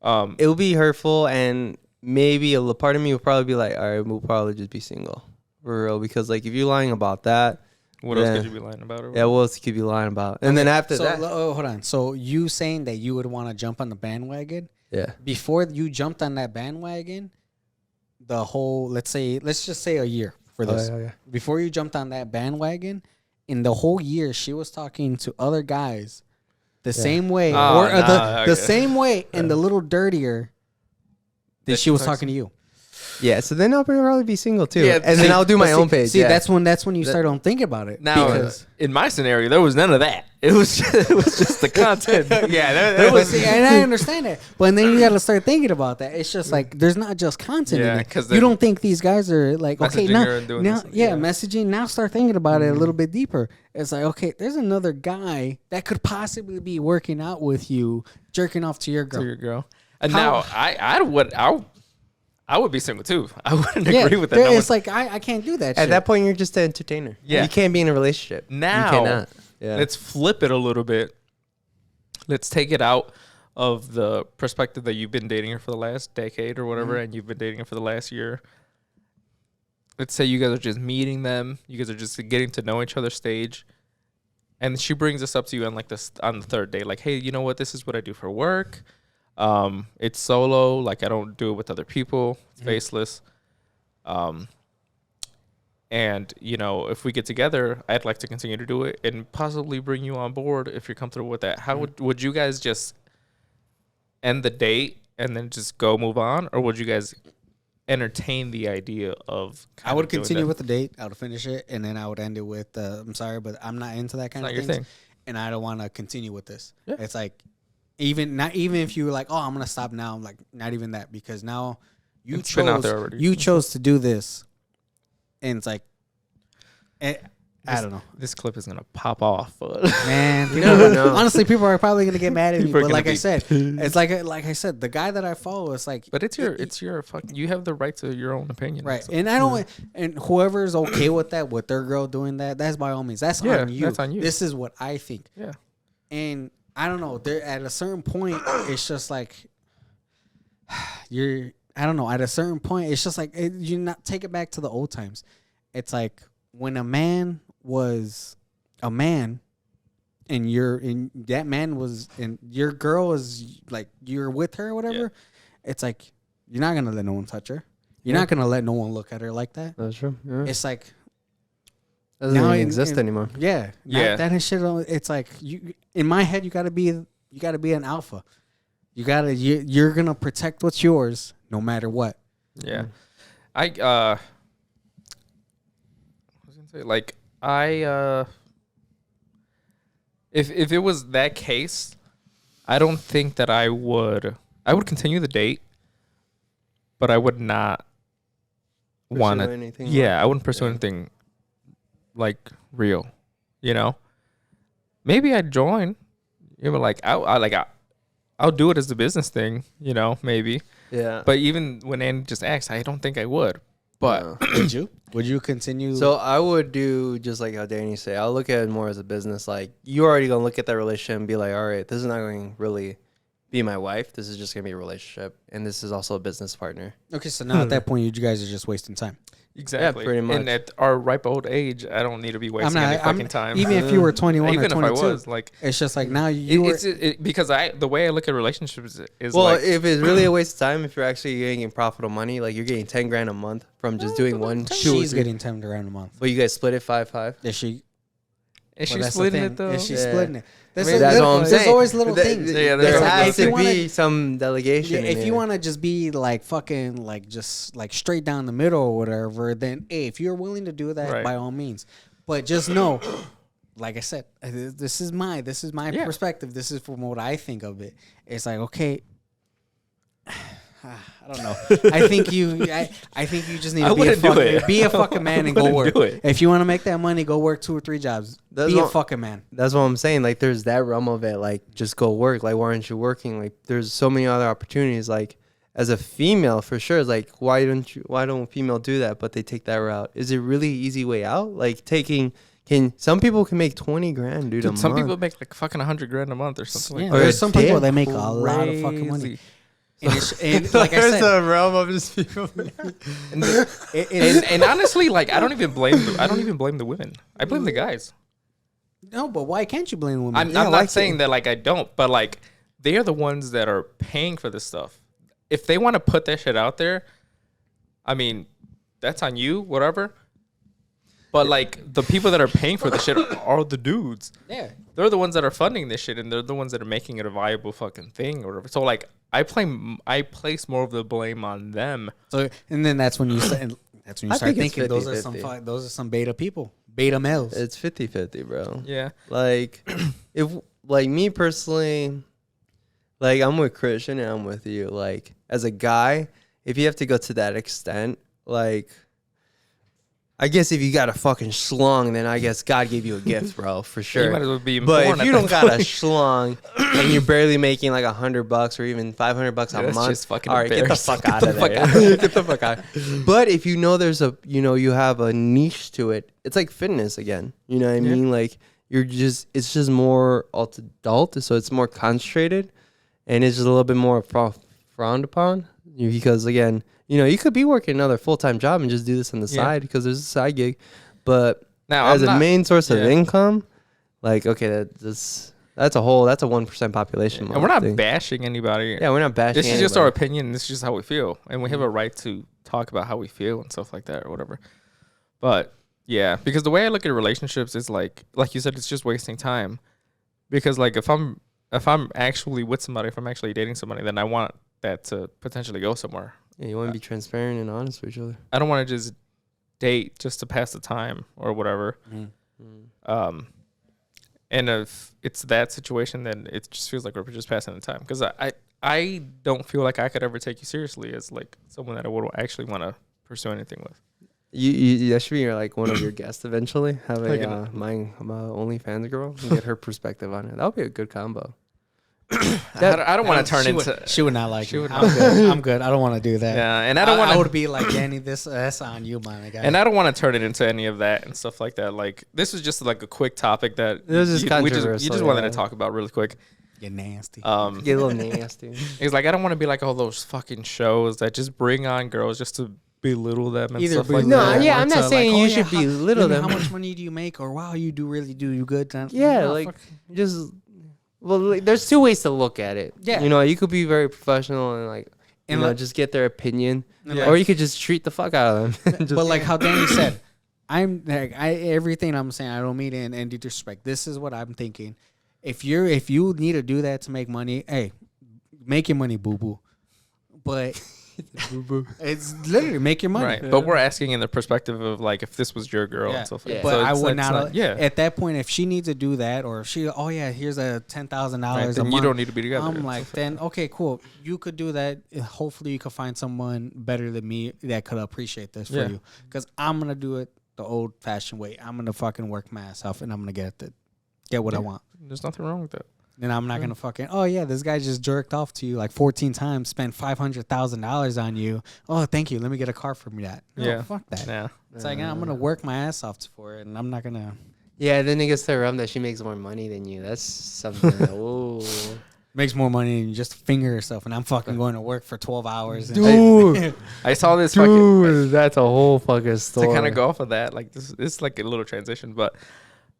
It'll be hurtful, and maybe a little part of me will probably be like, all right, we'll probably just be single for real. Because like if you're lying about that, What else Yeah. could you be lying about? Or yeah, what else could you be lying about? And then after that, hold on. So you saying that you would want to jump on the bandwagon? yeah, Before you jumped on that bandwagon, the whole, let's just say a year for this. yeah. Before you jumped on that bandwagon, in the whole year, she was talking to other guys the same way, Oh, or nah, the okay. same way, and the little dirtier that That she she was talks- talking to you. Yeah, so then I'll probably be single too. Yeah, and then I'll do my own page. See, yeah. that's when you start on thinking about it. Now, because in my scenario, there was none of that. It was just the content. yeah, there was. See, and I understand it, but then you got to start thinking about that. It's just like there's not just content. Yeah, in it. 'cause You don't think these guys are like okay Messaging now, her and doing now this, yeah, yeah. messaging. Now start thinking about it a little bit deeper. It's like okay, there's another guy that could possibly be working out with you, jerking off to your girl. To your girl. And How- now I would be single too. I wouldn't Yeah, agree with that. there- No it's one- like I can't do that. At shit. that point, you're just an entertainer. Yeah. You can't be in a relationship. Now, you cannot. Yeah. let's flip it a little bit. Let's take it out of the perspective that you've been dating her for the last decade or whatever, and you've been dating her for the last year. Let's say you guys are just meeting them. You guys are just getting to know each other stage. And she brings this up to you on like this on the third day, like, hey, you know what? This is what I do for work. It's solo. Like I don't do it with other people. It's faceless. And if we get together, I'd like to continue to do it and possibly bring you on board if you're comfortable with that. How would you guys just end the date and then just go move on, or would you guys entertain the idea of? I would continue with. with the date. I would finish it, and then I would end it with, "I'm sorry, but I'm not into that kind It's of not your thing, thing. and I don't want to continue with this." Yeah. It's like, even if you were like, "Oh, I'm gonna stop now," I'm like, not even that, because now It's been out there already. you chose to do this, and it's like, I don't know, This clip is gonna pop off. man. You never know. Honestly, people are probably gonna get mad at me, People are but gonna like I be said, it's like I said, the guy that I follow is like, But it's your fucking. You have the right to your own opinion. right, So- and I don't. And whoever's okay with that, with their girl doing that, that's by all means. That's Yeah, on you. that's on you. This is what I think, yeah. and I don't know. There at a certain point, it's just like you're. I don't know. At a certain point, it's just like you not take it back to the old times. It's like when a man was a man, and that man was, and your girl is like you're with her or whatever. It's like you're not gonna let no one touch her. You're not gonna let no one look at her like that. That's true. Yeah. It's like Doesn't now even in- exist in- anymore. yeah, Yeah. That and shit. It's like you in my head. You gotta be an alpha. You're gonna protect what's yours no matter what. Yeah. I Like I, if it was that case, I don't think that I would. I would continue the date, but I would not want to. anything. Yeah, I wouldn't pursue Yeah. anything like real. You know, maybe I'd join. You know, like I'll do it as a business thing. You know, maybe. Yeah. But even when Andy just asked, I don't think I would. But No. Would you? Would you continue? So I would do just like how Danny said. I'll look at it more as a business. Like you're already gonna look at that relationship and be like, all right, this is not going to really be my wife. This is just gonna be a relationship, and this is also a business partner. okay, so now at that point, you guys are just wasting time. exactly, pretty much. And at our ripe old age, I don't need to be wasting any fucking time. Even if you were 21 Even or if 22, I was like, it's just like now you were. because the way I look at relationships is Well, like if it's really a waste of time, if you're actually getting profitable money, like you're getting 10 grand a month from just doing one, two, She's three. getting 10 grand a month. But you guys split it 5-5. Is she? is well, she that's the splitting thing. it though? Is she Yeah. splitting it? There's, I mean, a that's little- what I'm there's saying. always little things. Yeah, there there's has if you to wanna- be some delegation. Yeah, in if you there. want to just be like fucking like just like straight down the middle or whatever, then hey, if you're willing to do that, Right. by all means. But just know, like I said, this is my Yeah. perspective. This is from what I think of it. It's like okay. I don't know. I think you just need I to wouldn't do it. be a fucking man and go wouldn't work. do it. If you want to make that money, go work 2 or 3 jobs. That's be a what- fucking man. That's what I'm saying. Like, there's that realm of it. Like, just go work. Like, why aren't you working? Like, there's so many other opportunities. Like, as a female, for sure, it's like, why don't female do that? But they take that route. Is it really easy way out? Like, some people can make 20 grand, dude. Dude, some month. people make like fucking 100 grand a month or something Yeah, like that. there's some people damn that make a lot of fucking money. Crazy. And like I said, a realm of just people. And honestly, like I don't even blame the women. I blame the guys. no, but why can't you blame women? I'm not saying that like I don't, but like they are the ones that are paying for this stuff. If they want to put that shit out there, I mean, that's on you, whatever. But like the people that are paying for the shit are the dudes. Yeah. They're the ones that are funding this shit, and they're the ones that are making it a viable fucking thing or whatever. So like I place more of the blame on them. So and then that's when you start I think it's thinking those are 50-50. those are some beta people, beta males. It's 50-50, bro. Yeah. Like, if, like, me personally, like, I'm with Christian and I'm with you. Like, as a guy, if you have to go to that extent, like, I guess if you got a fucking schlong, then I guess God gave you a gift, bro, for sure. You might as well be But born if at you that don't got a point. schlong and you're barely making like $100 or even $500 a That's month, just fucking all right, get the embarrassing. fuck out of there. Get the fuck out. But if you know there's you have a niche to it, it's like fitness again. You know what I Yeah. mean? Like it's just more adult, so it's more concentrated, and it's just a little bit more frowned upon because again, you could be working another full-time job and just do this on the Yeah. side because there's a side gig, but Now, as I'm a not- main source of yeah. income, like okay, that's a 1% population. And we're not thing. bashing anybody. Yeah, we're not bashing. This is just our anybody. opinion. This is just how we feel, and we have a right to talk about how we feel and stuff like that or whatever. But yeah, because the way I look at relationships is like you said, it's just wasting time. Because like if I'm actually with somebody, if I'm actually dating somebody, then I want that to potentially go somewhere. Yeah, you want to be transparent and honest with each other. I don't want to just date just to pass the time or whatever. And if it's that situation, then it just feels like we're just passing the time. Because I don't feel like I could ever take you seriously as like someone that I would actually want to pursue anything with. You that should be like one of your guests eventually. Have Like a my OnlyFans girl and get her perspective on it. That would be a good combo. I don't want to turn she into. Would, she would not like she it. would I'm good. I'm good. I don't want to do that. Yeah, and I don't want I to. would be like Danny. That's on you, my guy. And I don't want to turn it into any of that and stuff like that. Like this is just like a quick topic that It was just you controversial, just wanted yeah. to talk about really quick. You're nasty. Get a little nasty. It's like I don't want to be like all those fucking shows that just bring on girls just to belittle them and stuff like No, that. yeah, I'm not or saying oh, you should belittle them. How much money do you make? Or wow, you do you good? Yeah, No, like fuck. just like, there's two ways to look at it. Yeah. You could be very professional and like And like- just get their opinion, Yeah. or you could just treat the fuck out of them. Just- But like how Danny said, everything I'm saying, I don't mean it in any disrespect. This is what I'm thinking. If you need to do that to make money, hey, make your money, boo boo. But It's literally make your money. Right. But we're asking in the perspective of like if this was your girl Yeah. and so forth. Yeah. But So I it's- would it's not. Yeah. At that point, if she needs to do that, or if she, oh yeah, here's a $10,000 Right, a then month. you don't need to be together. I'm like, then okay, cool. You could do that. Hopefully, you could find someone better than me that could appreciate this for Yeah. you. Because I'm gonna do it the old-fashioned way. I'm gonna fucking work my ass off, and I'm gonna get what I want. There's nothing wrong with that. And I'm not gonna fucking. Oh yeah, this guy just jerked off to you like 14 times, spent $500,000 on you. Oh, thank you. Let me get a car from that. No, Yeah. fuck that. Yeah. It's like I'm gonna work my ass off for it, and I'm not gonna. Yeah, then it gets to rum that she makes more money than you. That's something. Oh, Makes more money than you just finger yourself, and I'm fucking going to work for 12 hours. And dude, I saw this fucking dude, that's a whole fucking story. to kind of go off of that. Like this is like a little transition, but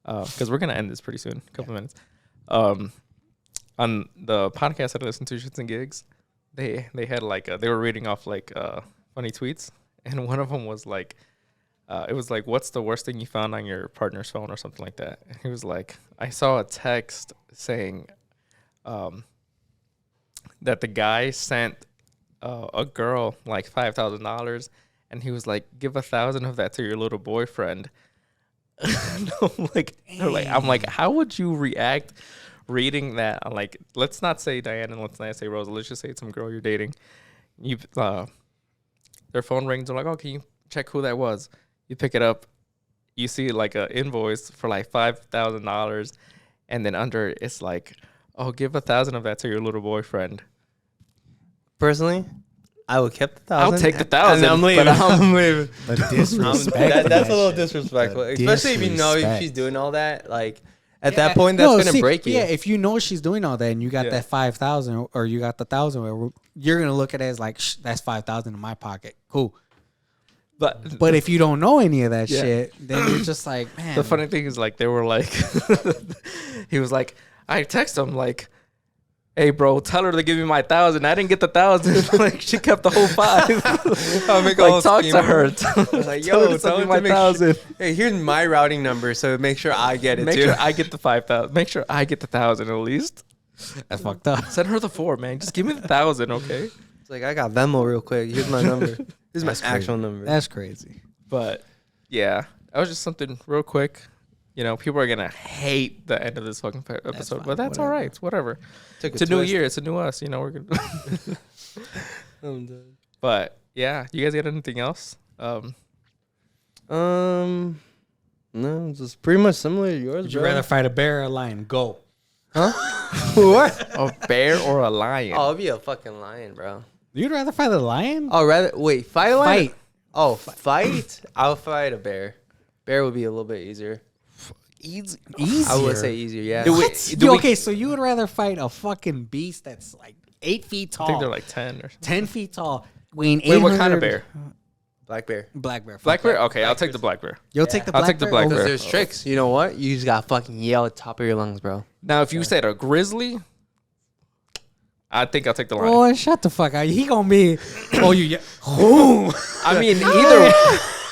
because we're gonna end this pretty soon, a couple minutes. On the podcast that I listened to, Shits and Gigs, they had like they were reading off like funny tweets, and one of them was like, it was like, "What's the worst thing you found on your partner's phone?" or something like that. And he was like, "I saw a text saying that the guy sent a girl like $5,000, and he was like, give 1,000 of that to your little boyfriend." And I'm like, how would you react reading that? I'm like, let's not say Diane and let's not say Rosa. Let's just say it's some girl you're dating. You their phone rings. They're like, oh, can you check who that was? You pick it up. You see like an invoice for like $5,000, and then under it, it's like, oh, give 1,000 of that to your little boyfriend. Personally, I would keep the 1,000. I'll take the 1,000, and I'm leaving. but I'm leaving. The disrespect. That's of a little shit. disrespectful, The especially if you know if disrespect. she's doing all that. Like at that point, that's gonna break you. Yeah, if you know she's doing all that and you got Yeah. that 5,000 or you got the 1,000, you're gonna look at it as like, that's 5,000 in my pocket. Cool. But if you don't know any of that Yeah. shit, then you're just like, man. The funny thing is, like, they were like, he was like, I text him like, hey, bro, tell her to give me my 1,000. I didn't get the 1,000. Like, she kept the whole 5. I'll make a whole Like, talk scheme to of her. it. I was like, Tell her yo, to send tell me her my to make 1,000. sure. Hey, here's my routing number, so make sure I get it Make too. sure I get the 5,000. Make sure I get the 1,000 at least. That's fucked up. Send her the 4, man. Just give me the 1,000, okay? It's like I got Venmo real quick. Here's my number. Here's my That's actual crazy. number. That's crazy. But yeah, that was just something real quick. You know, people are gonna hate the end of this fucking episode, fine, but that's all whatever. right. It's whatever. Took It's a new year. It's a new us. You know, we're gonna. I'm done. But yeah, you guys got anything else? No, it's just pretty much similar to yours. Would you bro. rather fight a bear or a lion? Go. what? A bear or a lion? Oh, it'd be a fucking lion, bro. You'd rather fight a lion? Oh, rather wait, fight a lion? Fight. Oh, fight? I'll fight a bear. Bear would be a little bit easier. Easy. Easier. I would say easier, yeah. Do we- What? do we- Okay, so you would rather fight a fucking beast that's like 8 feet tall, I think they're like 10 or something. 10 feet tall, weighing Wait, what kind of 800 bear? Black bear. Black bear. Black bear? Okay, I'll take the black bear. You'll take the I'll black take the bear? black over- bear. Because there's tricks. You know what? You just got to fucking yell at the top of your lungs, bro. Now, if you said a grizzly, I think I'll take the lion. Oh, shut the fuck out. He gonna be. Oh, you. Yeah. Oh. I mean,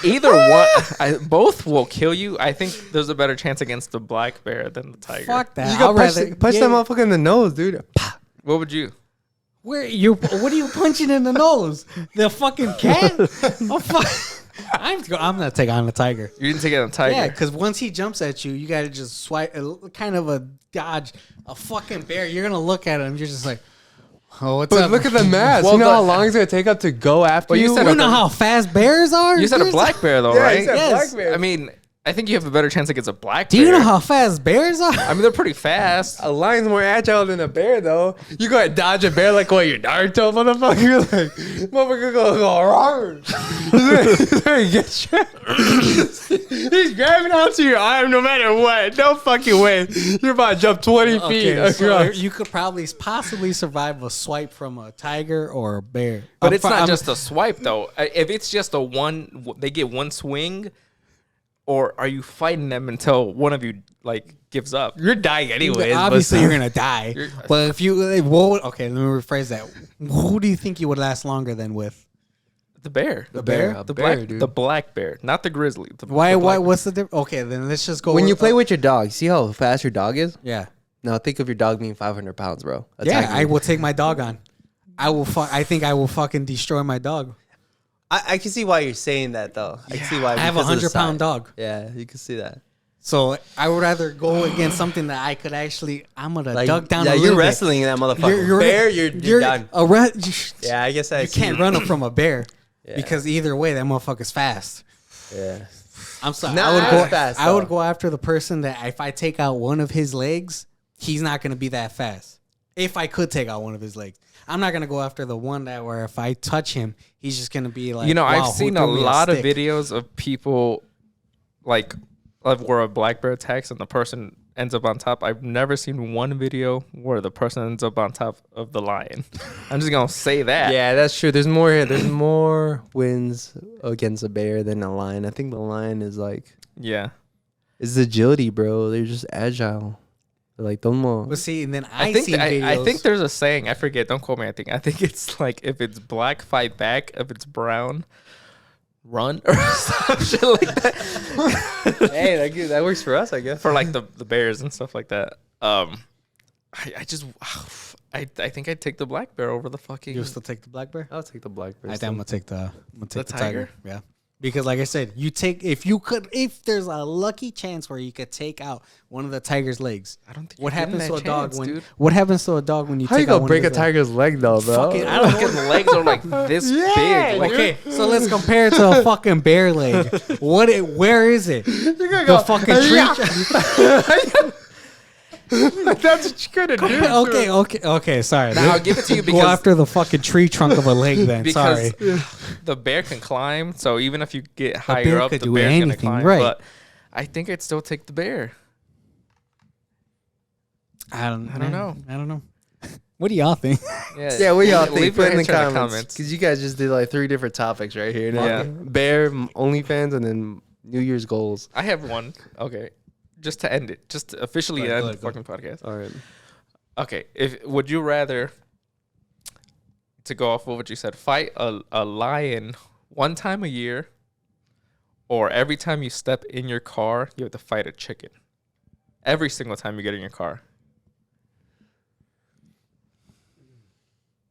either one, both will kill you. I think there's a better chance against the black bear than the tiger. Fuck that. You I'd got punch, rather punch yeah, that motherfucker in the nose, dude. Pah. What would you? Where you? What are you punching in the nose? The fucking cat? Oh fuck! I'm gonna take on the tiger. You didn't take it on tiger. Yeah, because once he jumps at you, you gotta just swipe, kind of a dodge. A fucking bear. You're gonna look at him. You're just like, oh, what's But up? look at the mask. Well, you know the- how long it's going to take up to go after Well, you you? said You know how fast bears are? You said a There's- black bear though, Yeah, right? he said Yes. black bear. I mean, I think you have a better chance against a black Do bear. you know how fast bears are? I mean, they're pretty fast. A lion's more agile than a bear, though. You go and dodge a bear like what? You're Naruto, motherfucker. Like, motherfucker go wrong. Get you. He's grabbing onto your arm no matter what. No fucking way. You're about to jump 20 feet Okay, so across. you could probably possibly survive a swipe from a tiger or a bear. But I'm it's fi- not I'm- just a swipe though. If it's just a one, they get one swing, or are you fighting them until one of you like gives up? You're dying anyways. Obviously, but you're gonna die. But if you, okay, let me rephrase that. Who do you think you would last longer than with? The bear. The bear? A The bear, black, dude. the black bear, not the grizzly. The, Why? the Why? black- What's the difference? Okay, then let's just go. when you with- play with your dog, see how fast your dog is? yeah, Now think of your dog being 500 pounds, bro. A yeah, tiger. I will take my dog on. I think I will fucking destroy my dog. I can see why you're saying that though. I can see why. I have a because of the 100-pound size. dog. Yeah, you can see that. So I would rather go against something that I could actually. I'm gonna Like, duck down. yeah, a you're little bit. wrestling that motherfucker. Bear, you're done. Yeah, I guess You can't run from a bear Yeah. because either way, that motherfucker's fast. Yeah. I'm sorry. Nah, I would go. it's fast, I would though. go after the person that if I take out one of his legs, he's not gonna be that fast. If I could take out one of his legs, I'm not gonna go after the one that where if I touch him, he's just gonna be like. You know, wow, I've who seen a threw me lot of stick? videos of people like of where a black bear attacks and the person ends up on top. I've never seen one video where the person ends up on top of the lion. I'm just gonna say that. Yeah, that's true. There's more wins against a bear than a lion. I think the lion is like Yeah. it's agility, bro. They're just agile. They're like don't more. But see, and then I I think see videos. I think there's a saying. I forget. Don't quote me. I think it's like if it's black, fight back. If it's brown, run or some shit like that. Hey, that works for us, I guess. For like the bears and stuff like that. I think I'd take the black bear over the fucking. you still take the black bear. I'll take the black bear. I think I'm gonna take the The tiger. tiger? Yeah, because like I said, if there's a lucky chance where you could take out one of the tiger's legs. I don't think What you're getting happens to a that dog chance, when? dude. What happens to a dog when you How you take out gonna one break a of his legs? tiger's leg though, bro? Fucking, I don't know. Fucking legs are like this big. Like, Okay, so let's compare it to a fucking bear leg. Where is it? The fucking tree. That's what you're gonna do. Okay. Sorry. Now, I'll give it to you Go because after the fucking tree trunk of a leg. Then because sorry. the bear can climb. So even if you get bear higher up, could the do bear's gonna anything, climb. right. But I think I'd still take the bear. I don't know. I don't know. What do y'all think? Yeah, what y'all think? Leave Put your in the answer comments. Because you guys just did like 3 different topics right here. Yeah. Bear, OnlyFans, and then New Year's goals. I have one. Okay, just to end it, just to officially Go ahead, end go the ahead, fucking podcast. All right. Okay, would you rather, to go off of what you said, fight a lion one time a year, or every time you step in your car, you have to fight a chicken? Every single time you get in your car.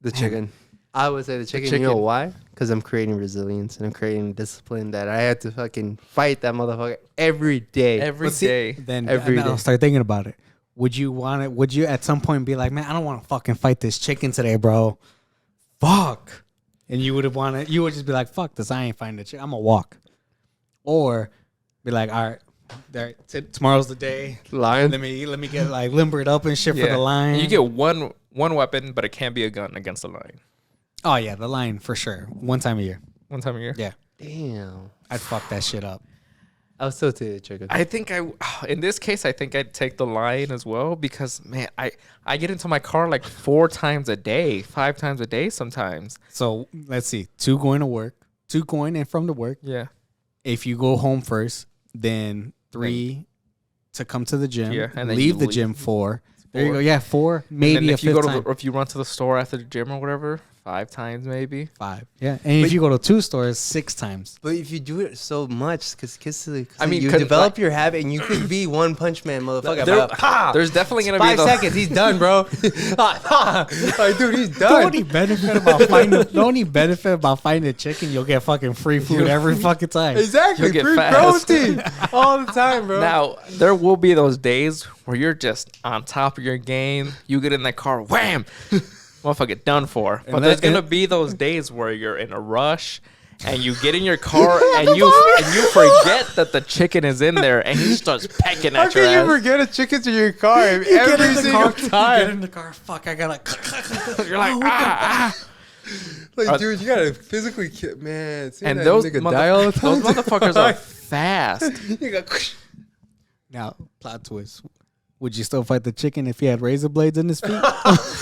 The chicken. I would say the chicken. You know why? Because I'm creating resilience and I'm creating discipline that I have to fucking fight that motherfucker every day. Every But see, day. Then Every I'll day. start thinking about it. Would you want it? Would you at some point be like, man, I don't want to fucking fight this chicken today, bro. Fuck. And you would have wanted. You would just be like, fuck this. I ain't fighting the chicken. I'm gonna walk. Or be like, all right, tomorrow's the day. Lion. Let me get like limbered up and shit for the lion. You get one weapon, but it can't be a gun against the lion. Oh yeah, the lion for sure. One time a year. One time a year. Yeah, Damn. I'd fuck that shit up. I would still take the chicken. I think in this case, I think I'd take the lion as well because, man, I get into my car like 4 times a day, 5 times a day sometimes. So let's see, 2 going to work, 2 going in from the work. Yeah. If you go home first, then 3 to come to the gym. Yeah, and then leave you the leave. gym 4. There you 4. go. Yeah, 4. Maybe and then a if you 5th go to time. or if you run to the store after the gym or whatever, 5 times maybe. 5. Yeah, and if you go to 2 stores, 6 times. But if you do it so much, because I mean, you could- develop like- your habit, and you could be one punch man, motherfucker. There- Pa! there's definitely gonna be 5 those- seconds, he's done, bro. Like, dude, he's The done. only benefit about finding a chicken, you'll get fucking free food every fucking time. Exactly, You'll get free fast. protein all the time, bro. Now there will be those days where you're just on top of your game. You get in that car, wham, motherfucker, done for. But And there's that- gonna be those days where you're in a rush. And you get in your car and you forget that the chicken is in there and he starts pecking How at your can you ass. forget a chicken to your car every single You get time? in the car. Fuck, I gotta. You're like, ah. Like, dude, you gotta physically kill, man. seeing And that those, nigga die all the time. those motherfuckers are fast. You got- Now, plot twist. Would you still fight the chicken if he had razor blades in his feet? dude,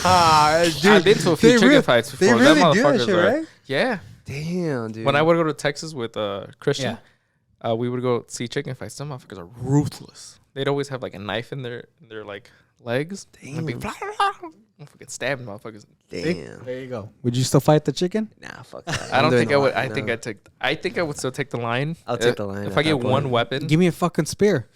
I've been to a few they chicken really- fights before. They really Them do that motherfuckers shit, are- right? Yeah. Damn, dude. When I would go to Texas with Christian, we would go see chicken fights. Some motherfuckers are ruthless. They'd always have like a knife in their like legs. And be fucking stabbing motherfuckers. Damn. There you go. Would you still fight the chicken? Nah, fuck that. I don't I'm think I doing would. a lot, I think no. I think I would still take the lion. I'll take the lion if at I get that one point. weapon. Give me a fucking spear.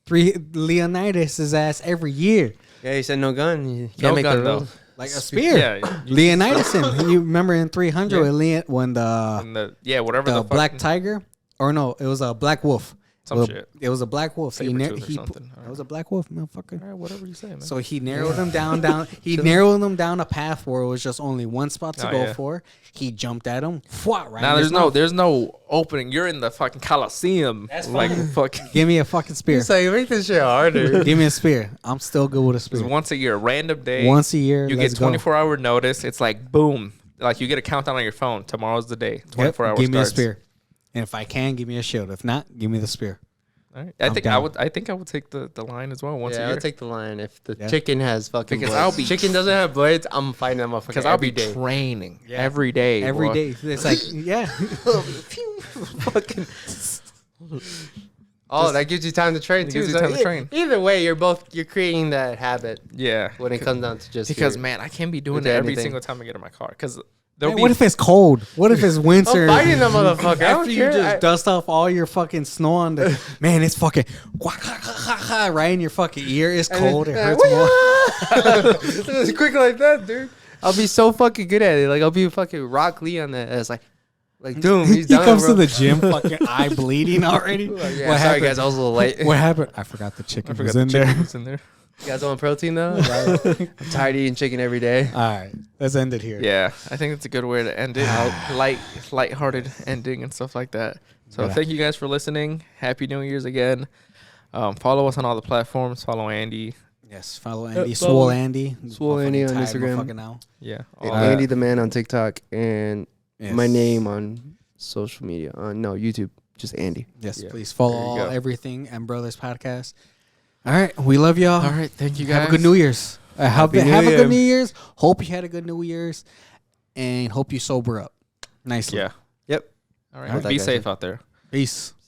3 Leonidas' ass every year. Yeah, you said no gun. You No can't make gun, the though. rules. Like a spear. Yeah. Leonidason. You remember in 300 when the Whatever the black fucking- tiger, or no, it was a black wolf. Some shit. It was a black wolf. Saber-tooth or something. It was a black wolf, motherfucker. All right, whatever you say, man. So he narrowed them down. He narrowed them down a path where it was just only one spot to Oh, go yeah. for. He jumped at him. Right now in his mouth. there's no opening. You're in the fucking Coliseum. That's like fine. fucking. Give me a fucking spear. He's like, make this shit harder. Give me a spear. I'm still good with a spear. Once a year, random day. Once a year, you let's get go. 24-hour notice. It's like boom, like you get a countdown on your phone. Tomorrow's the day. 24 hours. Give me starts. a spear. And if I can, give me a shield. If not, give me the spear. All right. I'm I down. think I would take the line as well once a Yeah, year. I'll take the line if the Yeah. chicken has fucking Because blades. I'll be- chicken doesn't have blades. I'm fighting that motherfucker because I'll be every day. training every day. Every boy. day. It's like, yeah. fucking. Oh, that gives you time to train It too. gives you So time to train. Either way, you're creating that habit Yeah. when it comes down to just Because your- man, I can't be doing with it every anything. single time I get in my car. Because Man, what if it's cold? What if it's winter? I'm fighting that motherfucker. I don't After you care. just dust off all your fucking snow on the man, it's fucking right in your fucking ear. It's cold. It hurts more. It's quick like that, dude. I'll be so fucking good at it. Like I'll be fucking Rock Lee on that. It's like doom. He's He done. comes bro. to the gym, fucking eye bleeding already. Yeah, What sorry happened? guys, I was a little late. What happened? I forgot the I chicken forgot was the in chicken there. was in there. You guys want protein though? I'm tired of eating chicken every day. All right, let's end it here. Yeah, I think it's a good way to end it. Light-hearted ending and stuff like that. So Yeah. thank you guys for listening. Happy New Year's again. Follow us on all the platforms. Follow Andy. Yes, follow Andy, follow Swole Andy, Swole Andy on Fucking tired Instagram. motherfucker now. Yeah. And all Andy the Man on TikTok and Yes. my name on social media. No, YouTube. Just Andy. Yes, Yeah. please follow There you all go. everything and Brothers Podcast. All right, we love y'all. All right. Thank you guys. Have a good New Year's. Have Happy New a Year. good New Year's. Hope you had a good New Year's, and hope you sober up nicely. Yeah. Yep. All How's right. that, Be guys? safe out there. Peace.